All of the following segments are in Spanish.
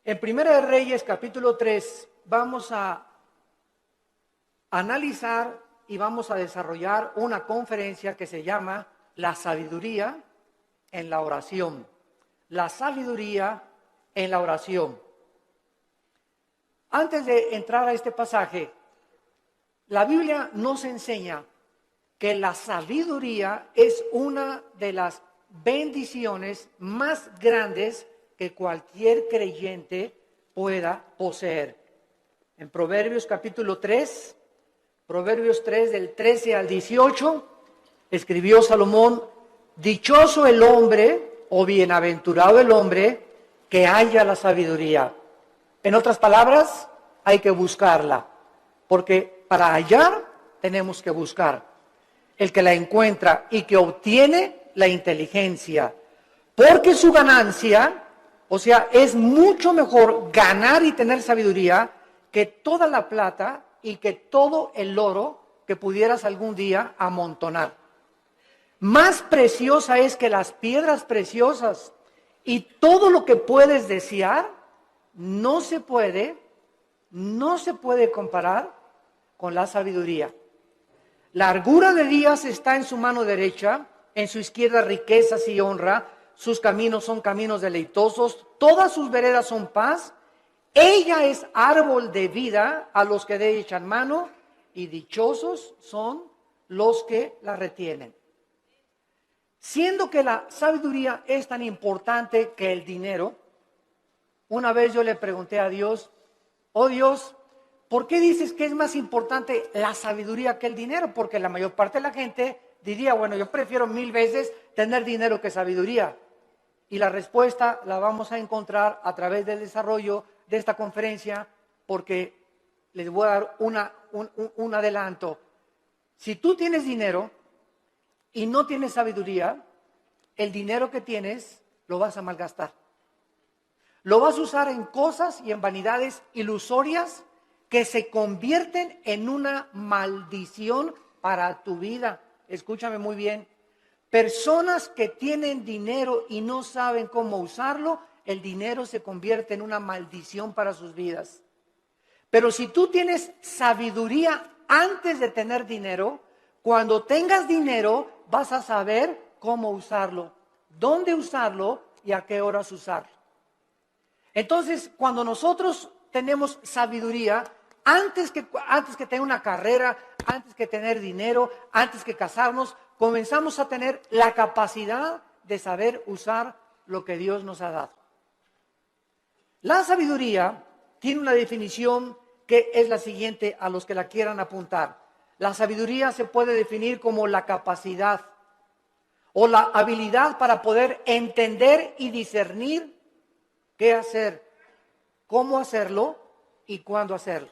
En Primera de Reyes, capítulo 3, vamos a analizar y vamos a desarrollar una conferencia que se llama La sabiduría en la oración. La sabiduría en la oración. Antes de entrar a este pasaje, la Biblia nos enseña que la sabiduría es una de las bendiciones más grandes que cualquier creyente pueda poseer. En Proverbios capítulo 3, Proverbios 3 del 13 al 18, escribió Salomón: dichoso el hombre o bienaventurado el hombre que haya la sabiduría. En otras palabras, hay que buscarla, porque para hallar tenemos que buscar. El que la encuentra y que obtiene la inteligencia, porque su ganancia, o sea, es mucho mejor ganar y tener sabiduría que toda la plata y que todo el oro que pudieras algún día amontonar. Más preciosa es que las piedras preciosas, y todo lo que puedes desear no se puede comparar con la sabiduría. Largura de días está en su mano derecha, en su izquierda riquezas y honra. Sus caminos son caminos deleitosos, todas sus veredas son paz. Ella es árbol de vida a los que de ella echan mano, y dichosos son los que la retienen. Siendo que la sabiduría es tan importante que el dinero, una vez yo le pregunté a Dios: oh Dios, ¿por qué dices que es más importante la sabiduría que el dinero? Porque la mayor parte de la gente diría: bueno, yo prefiero 1000 veces tener dinero que sabiduría. Y la respuesta la vamos a encontrar a través del desarrollo de esta conferencia, porque les voy a dar un adelanto. Si tú tienes dinero y no tienes sabiduría, el dinero que tienes lo vas a malgastar. Lo vas a usar en cosas y en vanidades ilusorias que se convierten en una maldición para tu vida. Escúchame muy bien. Personas que tienen dinero y no saben cómo usarlo, el dinero se convierte en una maldición para sus vidas. Pero si tú tienes sabiduría antes de tener dinero, cuando tengas dinero vas a saber cómo usarlo, dónde usarlo y a qué horas usarlo. Entonces, cuando nosotros tenemos sabiduría, antes que tener una carrera, antes que tener dinero, antes que casarnos, comenzamos a tener la capacidad de saber usar lo que Dios nos ha dado. La sabiduría tiene una definición que es la siguiente, a los que la quieran apuntar. La sabiduría se puede definir como la capacidad o la habilidad para poder entender y discernir qué hacer, cómo hacerlo y cuándo hacerlo.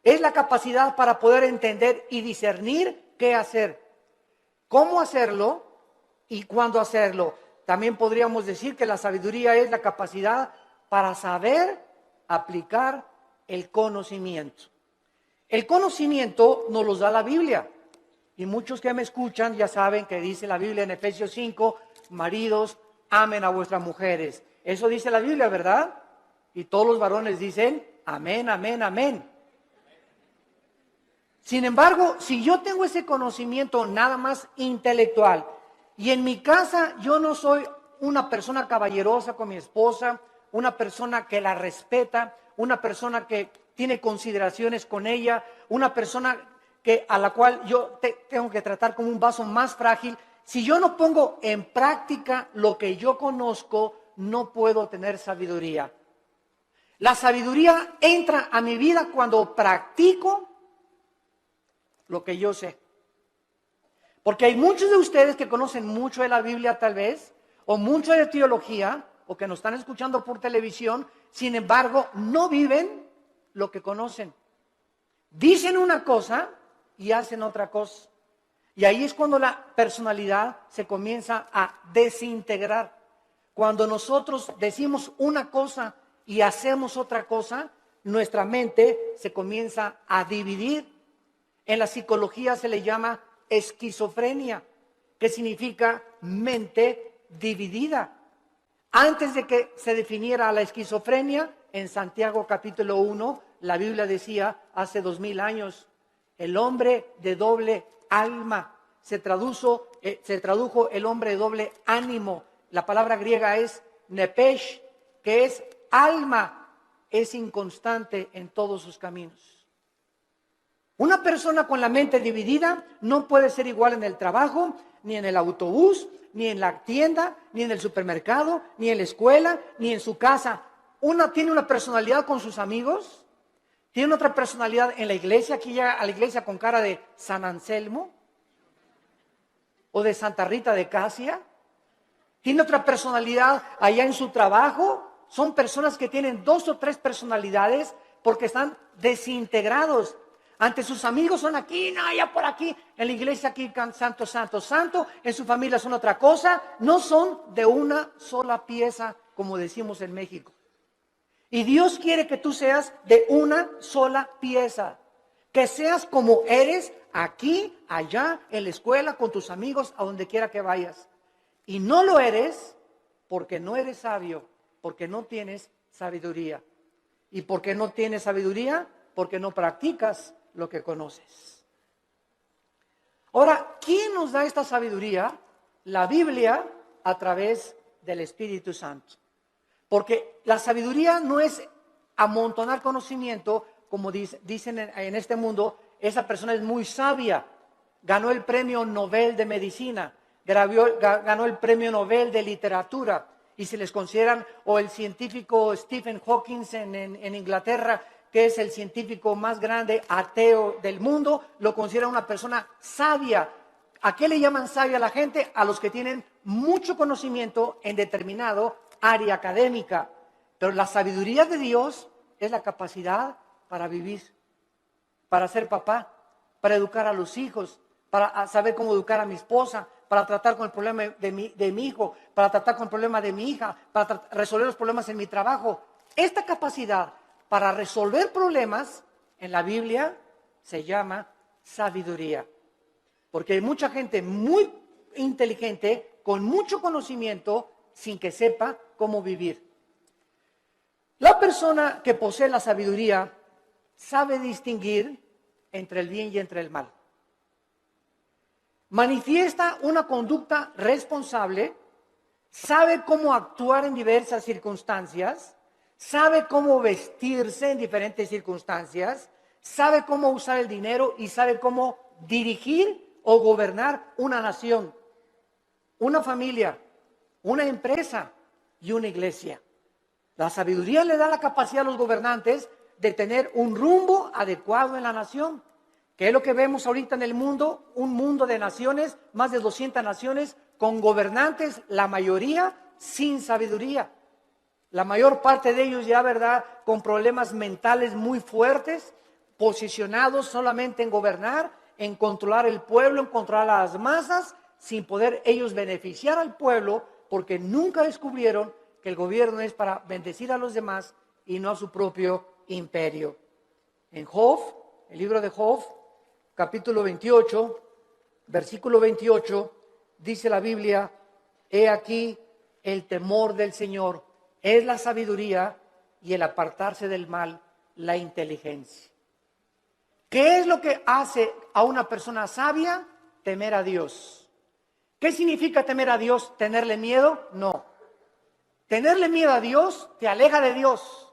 Es la capacidad para poder entender y discernir qué hacer, cómo hacerlo y cuándo hacerlo. También podríamos decir que la sabiduría es la capacidad para saber aplicar el conocimiento. El conocimiento nos lo da la Biblia. Y muchos que me escuchan ya saben que dice la Biblia en Efesios 5, maridos, amen a vuestras mujeres. Eso dice la Biblia, ¿verdad? Y todos los varones dicen, amén, amén, amén. Sin embargo, si yo tengo ese conocimiento nada más intelectual, y en mi casa yo no soy una persona caballerosa con mi esposa, una persona que la respeta, una persona que tiene consideraciones con ella, una persona a la cual yo tengo que tratar como un vaso más frágil, si yo no pongo en práctica lo que yo conozco, no puedo tener sabiduría. La sabiduría entra a mi vida cuando practico lo que yo sé. Porque hay muchos de ustedes que conocen mucho de la Biblia tal vez, o mucho de teología, o que nos están escuchando por televisión, sin embargo, no viven lo que conocen. Dicen una cosa y hacen otra cosa. Y ahí es cuando la personalidad se comienza a desintegrar. Cuando nosotros decimos una cosa y hacemos otra cosa, nuestra mente se comienza a dividir. En la psicología se le llama esquizofrenia, que significa mente dividida. Antes de que se definiera la esquizofrenia, en Santiago capítulo 1, la Biblia decía, hace 2000 años, el hombre de doble alma. Se tradujo el hombre de doble ánimo. La palabra griega es nepesh, que es alma, es inconstante en todos sus caminos. Una persona con la mente dividida no puede ser igual en el trabajo, ni en el autobús, ni en la tienda, ni en el supermercado, ni en la escuela, ni en su casa. Una tiene una personalidad con sus amigos, tiene otra personalidad en la iglesia, aquí llega a la iglesia con cara de San Anselmo o de Santa Rita de Casia. Tiene otra personalidad allá en su trabajo. Son personas que tienen 2 o 3 personalidades porque están desintegrados. Ante sus amigos son aquí, no, allá por aquí. En la iglesia aquí, santo, santo, santo. En su familia son otra cosa. No son de una sola pieza, como decimos en México. Y Dios quiere que tú seas de una sola pieza. Que seas como eres aquí, allá, en la escuela, con tus amigos, a donde quiera que vayas. Y no lo eres porque no eres sabio, porque no tienes sabiduría. ¿Y por qué no tienes sabiduría? Porque no practicas lo que conoces. Ahora, ¿quién nos da esta sabiduría? La Biblia a través del Espíritu Santo. Porque la sabiduría no es amontonar conocimiento, como dicen en este mundo, esa persona es muy sabia, ganó el premio Nobel de Medicina, ganó el premio Nobel de Literatura, y se les consideran, o el científico Stephen Hawking en Inglaterra, que es el científico más grande ateo del mundo, lo considera una persona sabia. ¿A qué le llaman sabia a la gente? A los que tienen mucho conocimiento en determinado área académica. Pero la sabiduría de Dios es la capacidad para vivir, para ser papá, para educar a los hijos, para saber cómo educar a mi esposa, para tratar con el problema de mi hijo, para tratar con el problema de mi hija, para resolver los problemas en mi trabajo. Esta capacidad para resolver problemas en la Biblia se llama sabiduría. Porque hay mucha gente muy inteligente, con mucho conocimiento, sin que sepa cómo vivir. La persona que posee la sabiduría sabe distinguir entre el bien y entre el mal. Manifiesta una conducta responsable, sabe cómo actuar en diversas circunstancias, sabe cómo vestirse en diferentes circunstancias, sabe cómo usar el dinero y sabe cómo dirigir o gobernar una nación, una familia, una empresa y una iglesia. La sabiduría le da la capacidad a los gobernantes de tener un rumbo adecuado en la nación. ¿Qué es lo que vemos ahorita en el mundo? Un mundo de naciones, más de 200 naciones, con gobernantes, la mayoría sin sabiduría. La mayor parte de ellos ya, ¿verdad?, con problemas mentales muy fuertes, posicionados solamente en gobernar, en controlar el pueblo, en controlar a las masas, sin poder ellos beneficiar al pueblo, porque nunca descubrieron que el gobierno es para bendecir a los demás y no a su propio imperio. En Job, el libro de Job, capítulo 28, versículo 28, dice la Biblia: he aquí el temor del Señor es la sabiduría y el apartarse del mal, la inteligencia. ¿Qué es lo que hace a una persona sabia? Temer a Dios. ¿Qué significa temer a Dios? ¿Tenerle miedo? No. Tenerle miedo a Dios te aleja de Dios.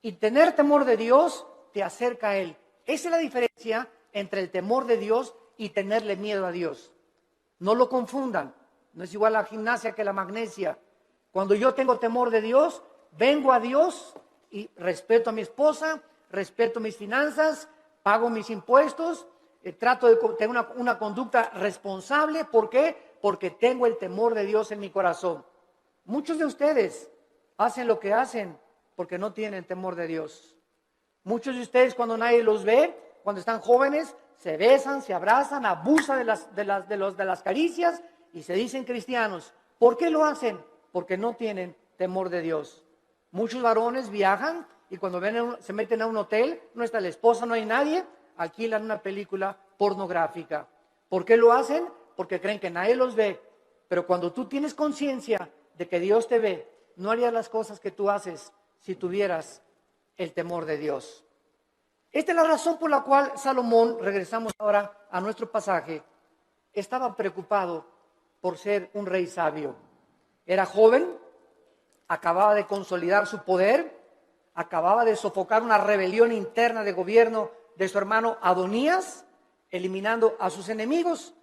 Y tener temor de Dios te acerca a Él. Esa es la diferencia entre el temor de Dios y tenerle miedo a Dios. No lo confundan. No es igual la gimnasia que la magnesia. Cuando yo tengo temor de Dios, vengo a Dios y respeto a mi esposa, respeto mis finanzas, pago mis impuestos, trato de tener una conducta responsable. ¿Por qué? Porque tengo el temor de Dios en mi corazón. Muchos de ustedes hacen lo que hacen porque no tienen temor de Dios. Muchos de ustedes, cuando nadie los ve, cuando están jóvenes, se besan, se abrazan, abusan de las caricias y se dicen cristianos. ¿Por qué lo hacen? Porque no tienen temor de Dios. Muchos varones viajan y cuando se meten a un hotel, no está la esposa, no hay nadie, alquilan una película pornográfica. ¿Por qué lo hacen? Porque creen que nadie los ve. Pero cuando tú tienes conciencia de que Dios te ve no harías las cosas que tú haces si tuvieras el temor de Dios. Esta es la razón por la cual Salomón, regresamos ahora a nuestro pasaje, estaba preocupado por ser un rey sabio. Era joven, acababa de consolidar su poder, acababa de sofocar una rebelión interna de gobierno de su hermano Adonías, eliminando a sus enemigos.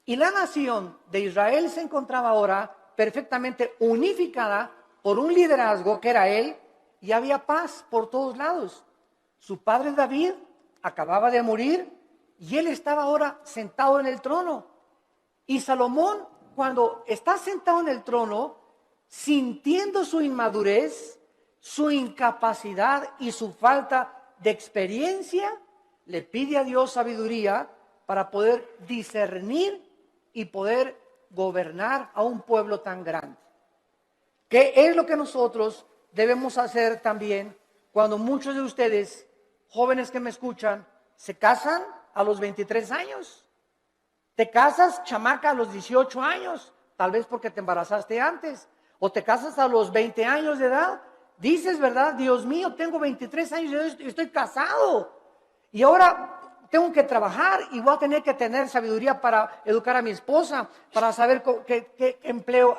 Y la nación de Israel se encontraba ahora perfectamente unificada por un liderazgo que era él, y había paz por todos lados. Su padre David acababa de morir y él estaba ahora sentado en el trono. Y Salomón, cuando está sentado en el trono, sintiendo su inmadurez, su incapacidad y su falta de experiencia, le pide a Dios sabiduría para poder discernir y poder gobernar a un pueblo tan grande. ¿Qué es lo que nosotros debemos hacer también cuando muchos de ustedes, jóvenes que me escuchan, se casan a los 23 años? Te casas, chamaca, a los 18 años, tal vez porque te embarazaste antes, o te casas a los 20 años de edad. Dices, ¿verdad? Dios mío, tengo 23 años y estoy casado. Y ahora tengo que trabajar y voy a tener que tener sabiduría para educar a mi esposa, para saber qué empleo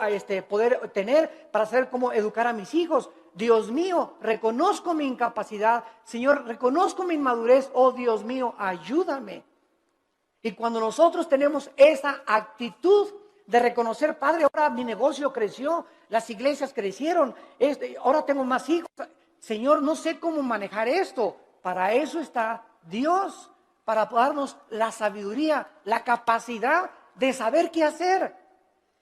poder tener, para saber cómo educar a mis hijos. Dios mío, reconozco mi incapacidad. Señor, reconozco mi inmadurez. Oh, Dios mío, ayúdame. Y cuando nosotros tenemos esa actitud de reconocer, Padre, ahora mi negocio creció, las iglesias crecieron, ahora tengo más hijos. Señor, no sé cómo manejar esto. Para eso está Dios, para darnos la sabiduría, la capacidad de saber qué hacer.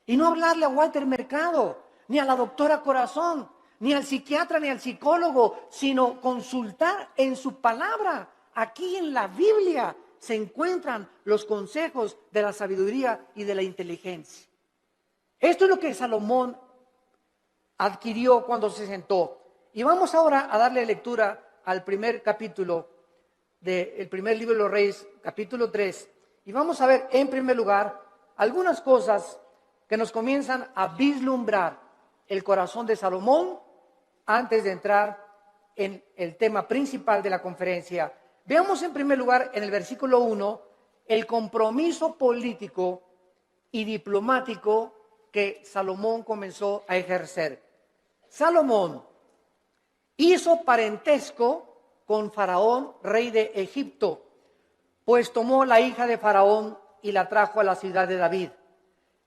Y no hablarle a Walter Mercado, ni a la doctora Corazón, ni al psiquiatra, ni al psicólogo, sino consultar en su palabra. Aquí en la Biblia se encuentran los consejos de la sabiduría y de la inteligencia. Esto es lo que Salomón adquirió cuando se sentó. Y vamos ahora a darle lectura al primer capítulo del primer libro de los Reyes, capítulo 3. Y vamos a ver, en primer lugar, algunas cosas que nos comienzan a vislumbrar el corazón de Salomón antes de entrar en el tema principal de la conferencia. Veamos en primer lugar en el versículo 1 el compromiso político y diplomático que Salomón comenzó a ejercer. Salomón hizo parentesco con Faraón, rey de Egipto, pues tomó la hija de Faraón y la trajo a la ciudad de David.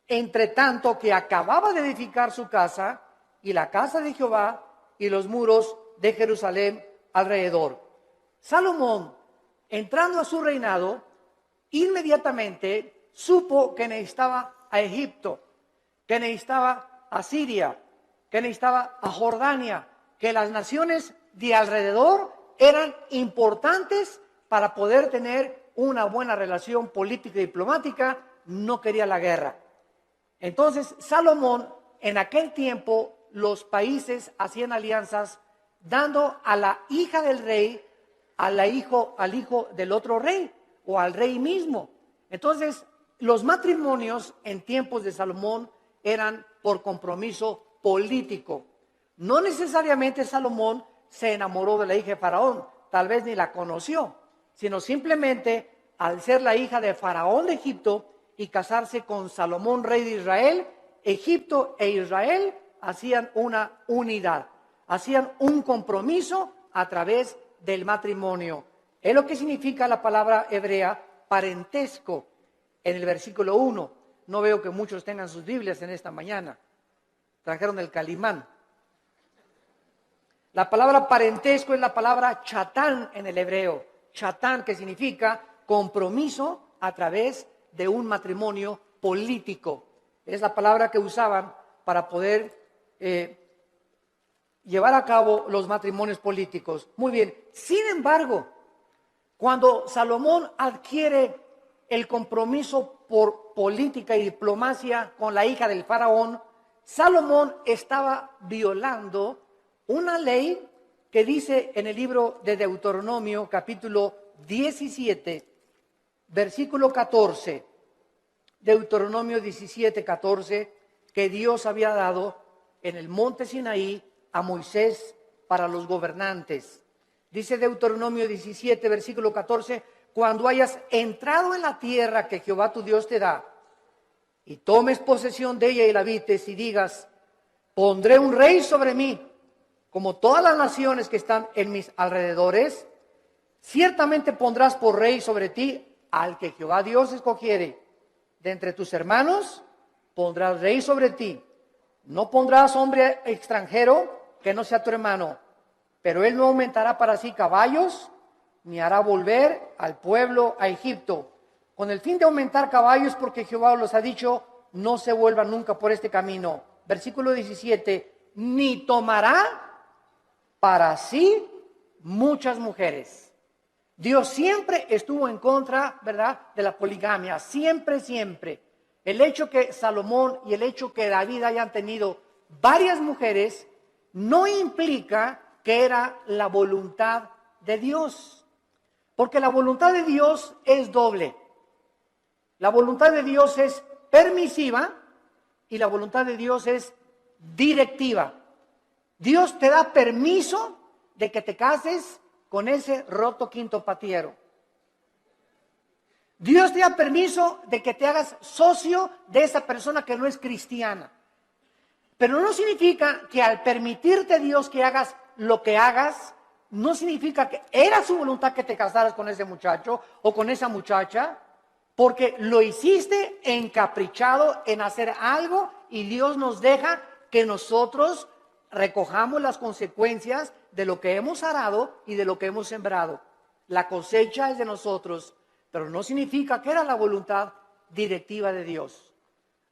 Entre tanto que acababa de edificar su casa y la casa de Jehová y los muros de Jerusalén alrededor. Salomón, entrando a su reinado, inmediatamente supo que necesitaba a Egipto, que necesitaba a Siria, que necesitaba a Jordania, que las naciones de alrededor eran importantes para poder tener una buena relación política y diplomática. No quería la guerra. Entonces, Salomón, en aquel tiempo, los países hacían alianzas dando a la hija del rey al hijo del otro rey o al rey mismo. Entonces, los matrimonios en tiempos de Salomón eran por compromiso político. No necesariamente Salomón se enamoró de la hija de Faraón, tal vez ni la conoció, sino simplemente al ser la hija de Faraón de Egipto y casarse con Salomón, rey de Israel, Egipto e Israel hacían una unidad, hacían un compromiso a través del matrimonio. Es lo que significa la palabra hebrea parentesco en el versículo 1. No veo que muchos tengan sus Biblias en esta mañana. Trajeron el Calimán. La palabra parentesco es la palabra chatán en el hebreo. Chatán, que significa compromiso a través de un matrimonio político. Es la palabra que usaban para poder llevar a cabo los matrimonios políticos. Muy bien. Sin embargo, cuando Salomón adquiere el compromiso por política y diplomacia con la hija del faraón, Salomón estaba violando una ley que dice en el libro de Deuteronomio, capítulo 17, versículo 14, Deuteronomio 17, 14, que Dios había dado en el monte Sinaí a Moisés para los gobernantes. Dice Deuteronomio 17, versículo 14, cuando hayas entrado en la tierra que Jehová tu Dios te da, y tomes posesión de ella y la habites, y digas, pondré un rey sobre mí, como todas las naciones que están en mis alrededores, ciertamente pondrás por rey sobre ti al que Jehová Dios escogiere. De entre tus hermanos pondrás rey sobre ti. No pondrás hombre extranjero que no sea tu hermano, pero él no aumentará para sí caballos, ni hará volver al pueblo a Egipto, con el fin de aumentar caballos, porque Jehová los ha dicho, no se vuelvan nunca por este camino. Versículo 17, ni tomará para sí muchas mujeres. Dios siempre estuvo en contra, ¿verdad?, de la poligamia, siempre, siempre. El hecho que Salomón y el hecho que David hayan tenido varias mujeres no implica que era la voluntad de Dios, porque la voluntad de Dios es doble. La voluntad de Dios es permisiva y la voluntad de Dios es directiva. Dios te da permiso de que te cases con ese roto quinto patiero. Dios te da permiso de que te hagas socio de esa persona que no es cristiana. Pero no significa que al permitirte Dios que hagas lo que hagas, no significa que era su voluntad que te casaras con ese muchacho o con esa muchacha, porque lo hiciste encaprichado en hacer algo y Dios nos deja que nosotros recojamos las consecuencias de lo que hemos arado y de lo que hemos sembrado. La cosecha es de nosotros, pero no significa que era la voluntad directiva de Dios.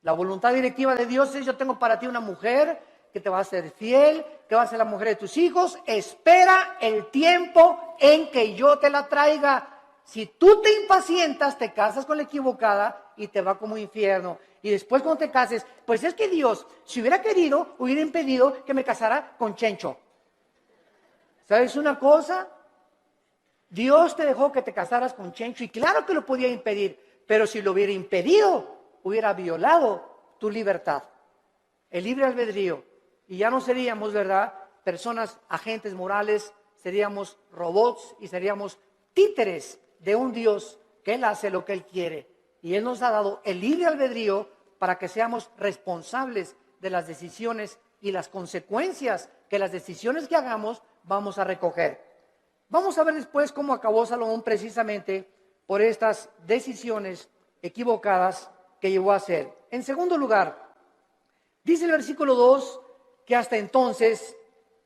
La voluntad directiva de Dios es: yo tengo para ti una mujer que te va a ser fiel, que va a ser la mujer de tus hijos. Espera el tiempo en que yo te la traiga. Si tú te impacientas, te casas con la equivocada y te va como infierno. Y después cuando te cases, pues es que Dios, si hubiera querido, hubiera impedido que me casara con Chencho. ¿Sabes una cosa? Dios te dejó que te casaras con Chencho y claro que lo podía impedir, pero si lo hubiera impedido, hubiera violado tu libertad, el libre albedrío. Y ya no seríamos, ¿verdad?, personas, agentes morales, seríamos robots y seríamos títeres de un Dios que Él hace lo que Él quiere. Y Él nos ha dado el libre albedrío para que seamos responsables de las decisiones y las consecuencias que las decisiones que hagamos vamos a recoger. Vamos a ver después cómo acabó Salomón precisamente por estas decisiones equivocadas que llevó a hacer. En segundo lugar, dice el versículo 2 que hasta entonces,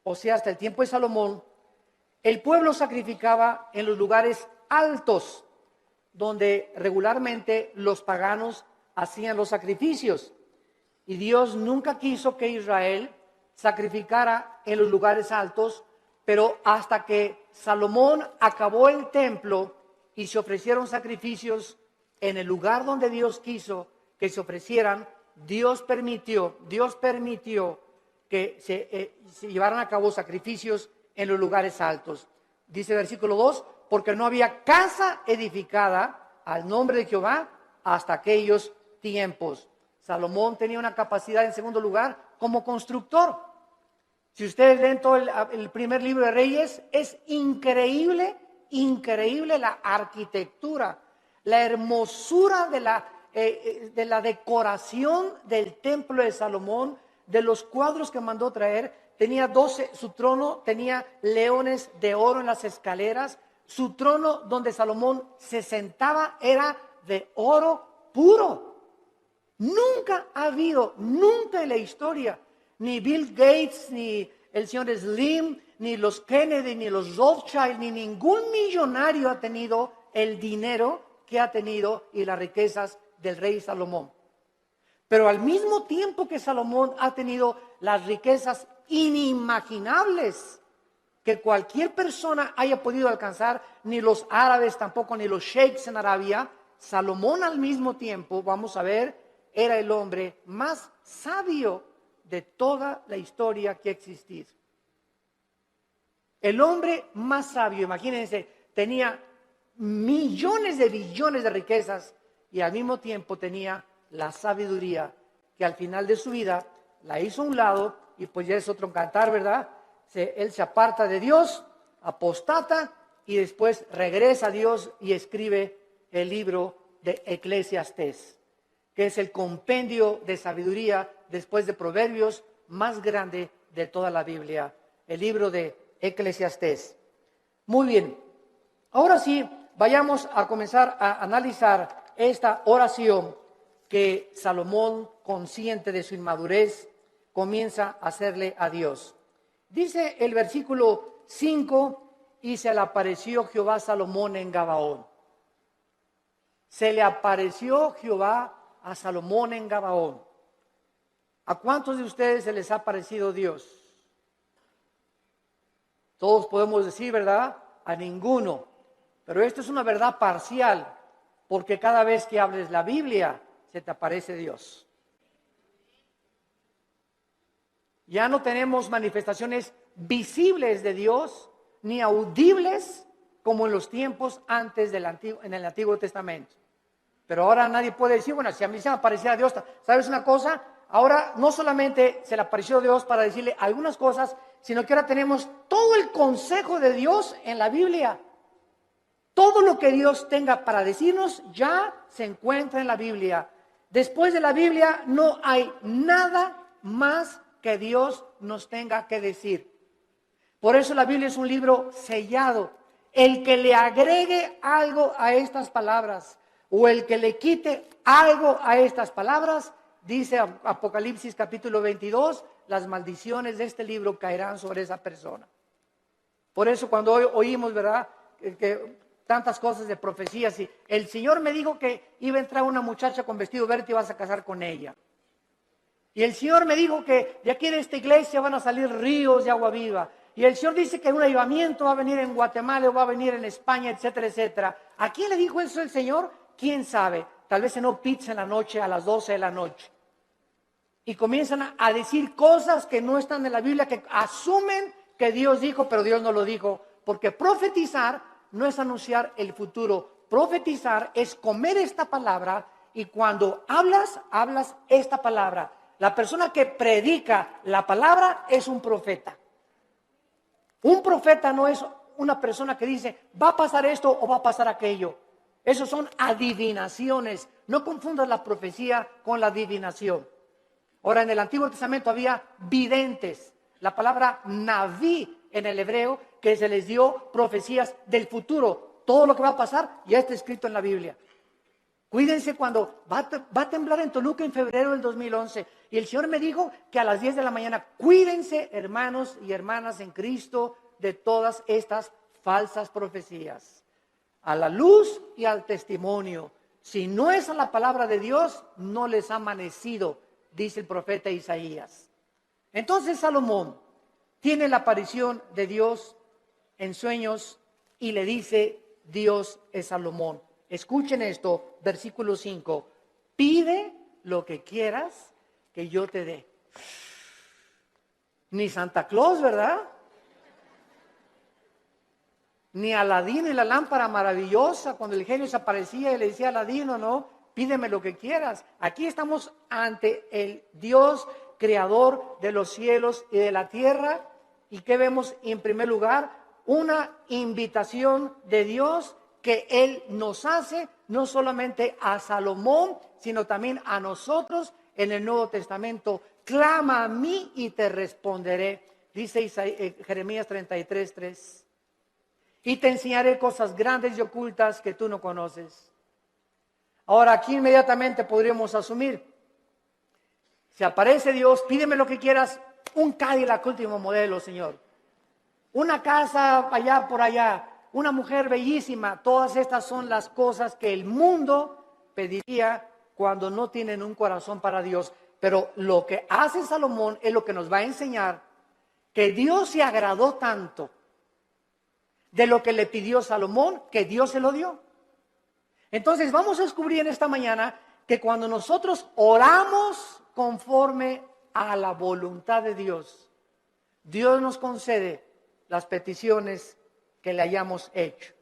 o sea, hasta el tiempo de Salomón, el pueblo sacrificaba en los lugares altos, donde regularmente los paganos hacían los sacrificios. Y Dios nunca quiso que Israel sacrificara en los lugares altos, pero hasta que Salomón acabó el templo y se ofrecieron sacrificios en el lugar donde Dios quiso que se ofrecieran, Dios permitió que se llevaran a cabo sacrificios en los lugares altos. Dice el versículo 2, porque no había casa edificada al nombre de Jehová hasta aquellos tiempos. Salomón tenía una capacidad, en segundo lugar, como constructor. Si ustedes leen todo el primer libro de Reyes, es increíble la arquitectura, la hermosura de la decoración del templo de Salomón, de los cuadros que mandó traer. Tenía 12, su trono tenía leones de oro en las escaleras. Su trono donde Salomón se sentaba era de oro puro. Nunca ha habido, nunca en la historia, ni Bill Gates, ni el señor Slim, ni los Kennedy, ni los Rothschild, ni ningún millonario ha tenido el dinero que ha tenido y las riquezas del rey Salomón. Pero al mismo tiempo que Salomón ha tenido las riquezas inimaginables que cualquier persona haya podido alcanzar, ni los árabes tampoco, ni los sheiks en Arabia, Salomón al mismo tiempo, vamos a ver, era el hombre más sabio de toda la historia que ha existido. El hombre más sabio, imagínense, tenía millones de billones de riquezas y al mismo tiempo tenía la sabiduría que al final de su vida la hizo a un lado y pues ya es otro cantar, ¿verdad? Él se aparta de Dios, apostata y después regresa a Dios y escribe el libro de Eclesiastés, que es el compendio de sabiduría después de Proverbios más grande de toda la Biblia, el libro de Eclesiastés. Muy bien, ahora sí, vayamos a comenzar a analizar esta oración que Salomón, consciente de su inmadurez, comienza a hacerle a Dios. Dice el versículo 5, y se le apareció Jehová a Salomón en Gabaón. Se le apareció Jehová a Salomón en Gabaón. ¿A cuántos de ustedes se les ha aparecido Dios? Todos podemos decir, ¿verdad? A ninguno. Pero esto es una verdad parcial, porque cada vez que hables la Biblia, se te aparece Dios. Ya no tenemos manifestaciones visibles de Dios, ni audibles como en los tiempos antes en el Antiguo Testamento. Pero ahora nadie puede decir, bueno, si a mí se me aparecía Dios, ¿sabes una cosa? Ahora no solamente se le apareció Dios para decirle algunas cosas, sino que ahora tenemos todo el consejo de Dios en la Biblia. Todo lo que Dios tenga para decirnos ya se encuentra en la Biblia. Después de la Biblia no hay nada más que Dios nos tenga que decir. Por eso la Biblia es un libro sellado. El que le agregue algo a estas palabras o el que le quite algo a estas palabras, dice Apocalipsis capítulo 22, las maldiciones de este libro caerán sobre esa persona. Por eso cuando oímos, ¿verdad?, que tantas cosas de profecías, y el Señor me dijo que iba a entrar una muchacha con vestido verde y vas a casar con ella. Y el Señor me dijo que de aquí de esta iglesia van a salir ríos de agua viva. Y el Señor dice que un avivamiento va a venir en Guatemala o va a venir en España, etcétera, etcétera. ¿A quién le dijo eso el Señor? ¿Quién sabe? Tal vez cenó pizza en la noche a las 12 de la noche. Y comienzan a decir cosas que no están en la Biblia, que asumen que Dios dijo, pero Dios no lo dijo. Porque profetizar no es anunciar el futuro. Profetizar es comer esta palabra y cuando hablas esta palabra. La persona que predica la palabra es un profeta. Un profeta no es una persona que dice, va a pasar esto o va a pasar aquello. Esos son adivinaciones. No confundas la profecía con la adivinación. Ahora, en el Antiguo Testamento había videntes. La palabra naví en el hebreo, que se les dio profecías del futuro. Todo lo que va a pasar ya está escrito en la Biblia. Cuídense cuando va a temblar en Toluca en febrero del 2011. Y el Señor me dijo que a las 10 de la mañana, cuídense, hermanos y hermanas en Cristo, de todas estas falsas profecías. A la luz y al testimonio. Si no es a la palabra de Dios, no les ha amanecido, dice el profeta Isaías. Entonces Salomón tiene la aparición de Dios en sueños y le dice, Dios es Salomón. Escuchen esto, versículo 5. Pide lo que quieras que yo te dé. Ni Santa Claus, ¿verdad? Ni Aladín y la lámpara maravillosa, cuando el genio se aparecía y le decía a Aladín, no, pídeme lo que quieras. Aquí estamos ante el Dios creador de los cielos y de la tierra. ¿Y qué vemos en primer lugar? Una invitación de Dios que Él nos hace, no solamente a Salomón, sino también a nosotros en el Nuevo Testamento. Clama a mí y te responderé, dice Jeremías 33:3. Y te enseñaré cosas grandes y ocultas que tú no conoces. Ahora aquí inmediatamente podríamos asumir, si aparece Dios, pídeme lo que quieras, un Cadillac último modelo, Señor. Una casa allá por allá, una mujer bellísima. Todas estas son las cosas que el mundo pediría cuando no tienen un corazón para Dios. Pero lo que hace Salomón es lo que nos va a enseñar, que Dios se agradó tanto de lo que le pidió Salomón, que Dios se lo dio. Entonces vamos a descubrir en esta mañana que cuando nosotros oramos conforme a la voluntad de Dios, Dios nos concede las peticiones que le hayamos hecho.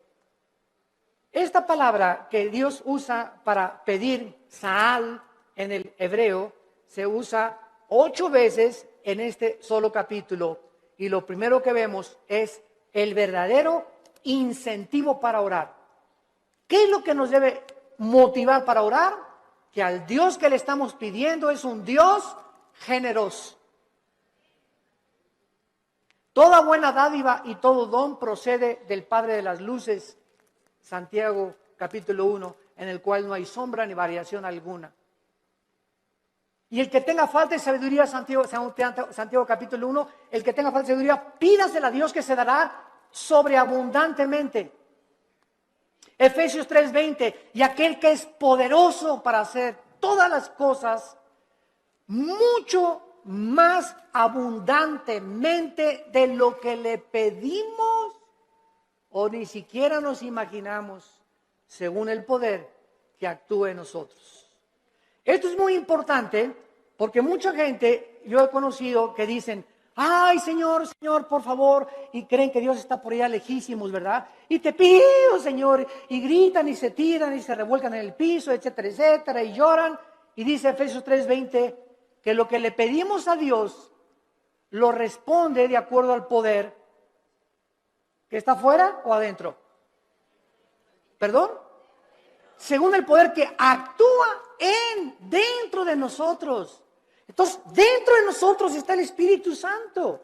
Esta palabra que Dios usa para pedir, Saal, en el hebreo, se usa 8 veces en este solo capítulo. Y lo primero que vemos es el verdadero incentivo para orar. ¿Qué es lo que nos debe motivar para orar? Que al Dios que le estamos pidiendo es un Dios generoso. Toda buena dádiva y todo don procede del Padre de las luces, Santiago capítulo 1, en el cual no hay sombra ni variación alguna. Y el que tenga falta de sabiduría, Santiago capítulo 1, el que tenga falta de sabiduría, pídasela a Dios que se dará sobreabundantemente. Efesios 3:20, y aquel que es poderoso para hacer todas las cosas mucho más abundantemente de lo que le pedimos o ni siquiera nos imaginamos, según el poder que actúa en nosotros. Esto es muy importante porque mucha gente, yo he conocido que dicen, ay Señor, Señor, por favor, y creen que Dios está por allá lejísimos, ¿verdad? Y te pido, Señor, y gritan y se tiran y se revuelcan en el piso, etcétera, etcétera, y lloran. Y dice Efesios 3:20 que lo que le pedimos a Dios lo responde de acuerdo al poder que está afuera o adentro. ¿Perdón? Según el poder que actúa dentro de nosotros. Entonces, dentro de nosotros está el Espíritu Santo.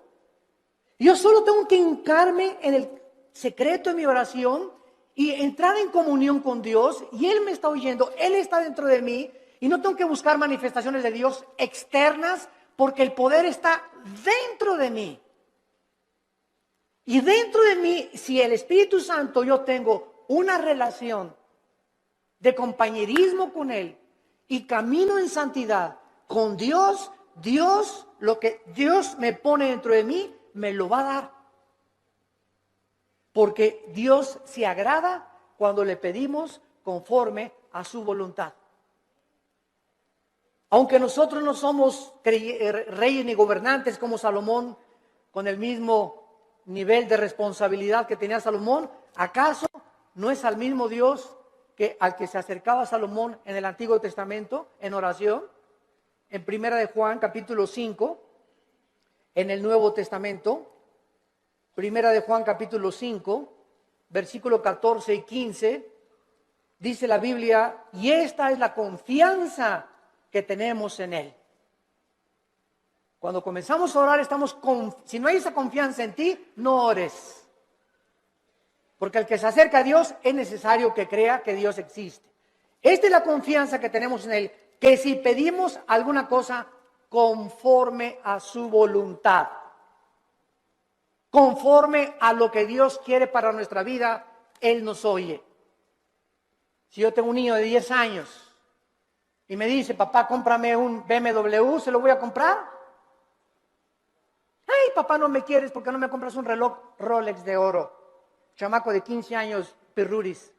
Yo solo tengo que hincarme en el secreto de mi oración y entrar en comunión con Dios, y Él me está oyendo, Él está dentro de mí, y no tengo que buscar manifestaciones de Dios externas, porque el poder está dentro de mí. Y dentro de mí, si el Espíritu Santo, yo tengo una relación de compañerismo con Él y camino en santidad con Dios, lo que Dios me pone dentro de mí, me lo va a dar. Porque Dios se agrada cuando le pedimos conforme a su voluntad. Aunque nosotros no somos reyes ni gobernantes como Salomón, con el mismo nivel de responsabilidad que tenía Salomón, ¿acaso no es al mismo Dios al que se acercaba Salomón en el Antiguo Testamento en oración? En Primera de Juan capítulo 5, en el Nuevo Testamento, Primera de Juan capítulo 5, versículo 14 y 15, dice la Biblia, y esta es la confianza que tenemos en Él. Cuando comenzamos a orar, si no hay esa confianza en ti, no ores. Porque el que se acerca a Dios es necesario que crea que Dios existe. Esta es la confianza que tenemos en Él, que si pedimos alguna cosa conforme a su voluntad, conforme a lo que Dios quiere para nuestra vida, Él nos oye. Si yo tengo un niño de 10 años y me dice, papá, cómprame un BMW, ¿se lo voy a comprar? Ay, papá, no me quieres porque no me compras un reloj Rolex de oro. Chamaco de 15 años, pirruris.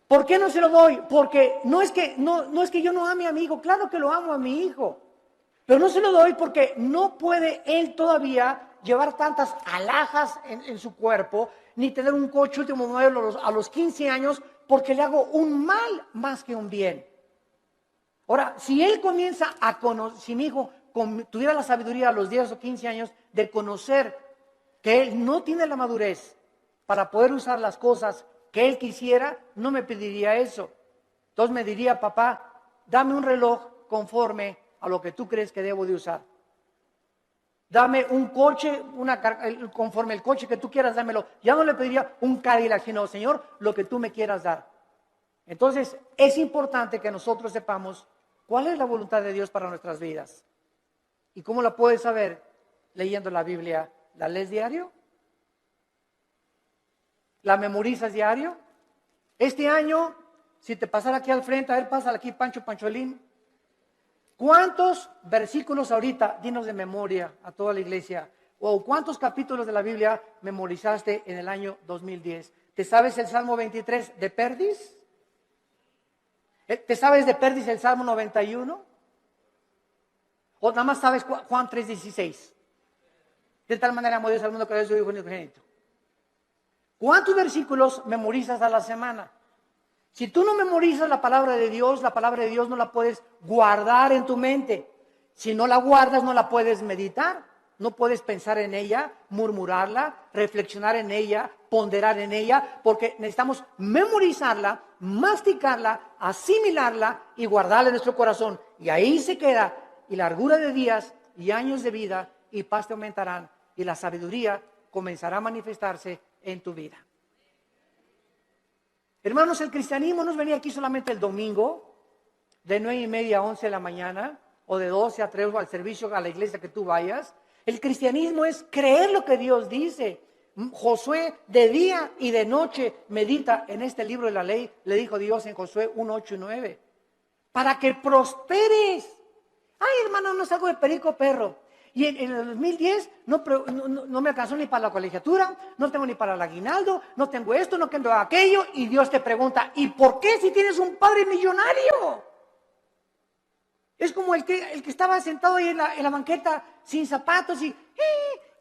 ¿Por qué no se lo doy? Porque no es que yo no ame a mi hijo, claro que lo amo a mi hijo. Pero no se lo doy porque no puede él todavía llevar tantas alhajas en su cuerpo, ni tener un coche último modelo a los 15 años, porque le hago un mal más que un bien. Ahora, si él comienza a conocer, si mi hijo tuviera la sabiduría a los 10 o 15 años de conocer que él no tiene la madurez para poder usar las cosas que él quisiera, no me pediría eso. Entonces me diría, papá, dame un reloj conforme a lo que tú crees que debo de usar. Dame un coche, conforme el coche que tú quieras, dámelo. Ya no le pediría un Cadillac, sino, Señor, lo que tú me quieras dar. Entonces, es importante que nosotros sepamos cuál es la voluntad de Dios para nuestras vidas. ¿Y cómo la puedes saber? Leyendo la Biblia. ¿La lees diario? ¿La memorizas diario? Este año, si te pasara aquí al frente, a ver, pásala aquí, Pancholín. ¿Cuántos versículos ahorita, dinos de memoria a toda la iglesia, o cuántos capítulos de la Biblia memorizaste en el año 2010? ¿Te sabes el Salmo 23 de Perdis? ¿Te sabes de Perdis el Salmo 91? ¿O nada más sabes Juan 3:16? De tal manera amó Dios al mundo que dio su Hijo unigénito. ¿Cuántos versículos memorizas a la semana? Si tú no memorizas la palabra de Dios no la puedes guardar en tu mente. Si no la guardas, no la puedes meditar. No puedes pensar en ella, murmurarla, reflexionar en ella, ponderar en ella, porque necesitamos memorizarla, masticarla, asimilarla y guardarla en nuestro corazón. Y ahí se queda, y largura de días y años de vida y paz te aumentarán, y la sabiduría comenzará a manifestarse en tu vida. Hermanos, el cristianismo no es venir aquí solamente el domingo, de 9:30 a 11 de la mañana, o de 12 a 3 o al servicio a la iglesia que tú vayas. El cristianismo es creer lo que Dios dice. Josué de día y de noche medita en este libro de la ley, le dijo Dios en Josué 1:8 y 9, para que prosperes. Ay, hermano, no salgo de perico perro. Y en el 2010 no me alcanzó ni para la colegiatura, no tengo ni para el aguinaldo, no tengo esto, no tengo aquello. Y Dios te pregunta, ¿y por qué si tienes un padre millonario? Es como el que estaba sentado ahí en la banqueta sin zapatos y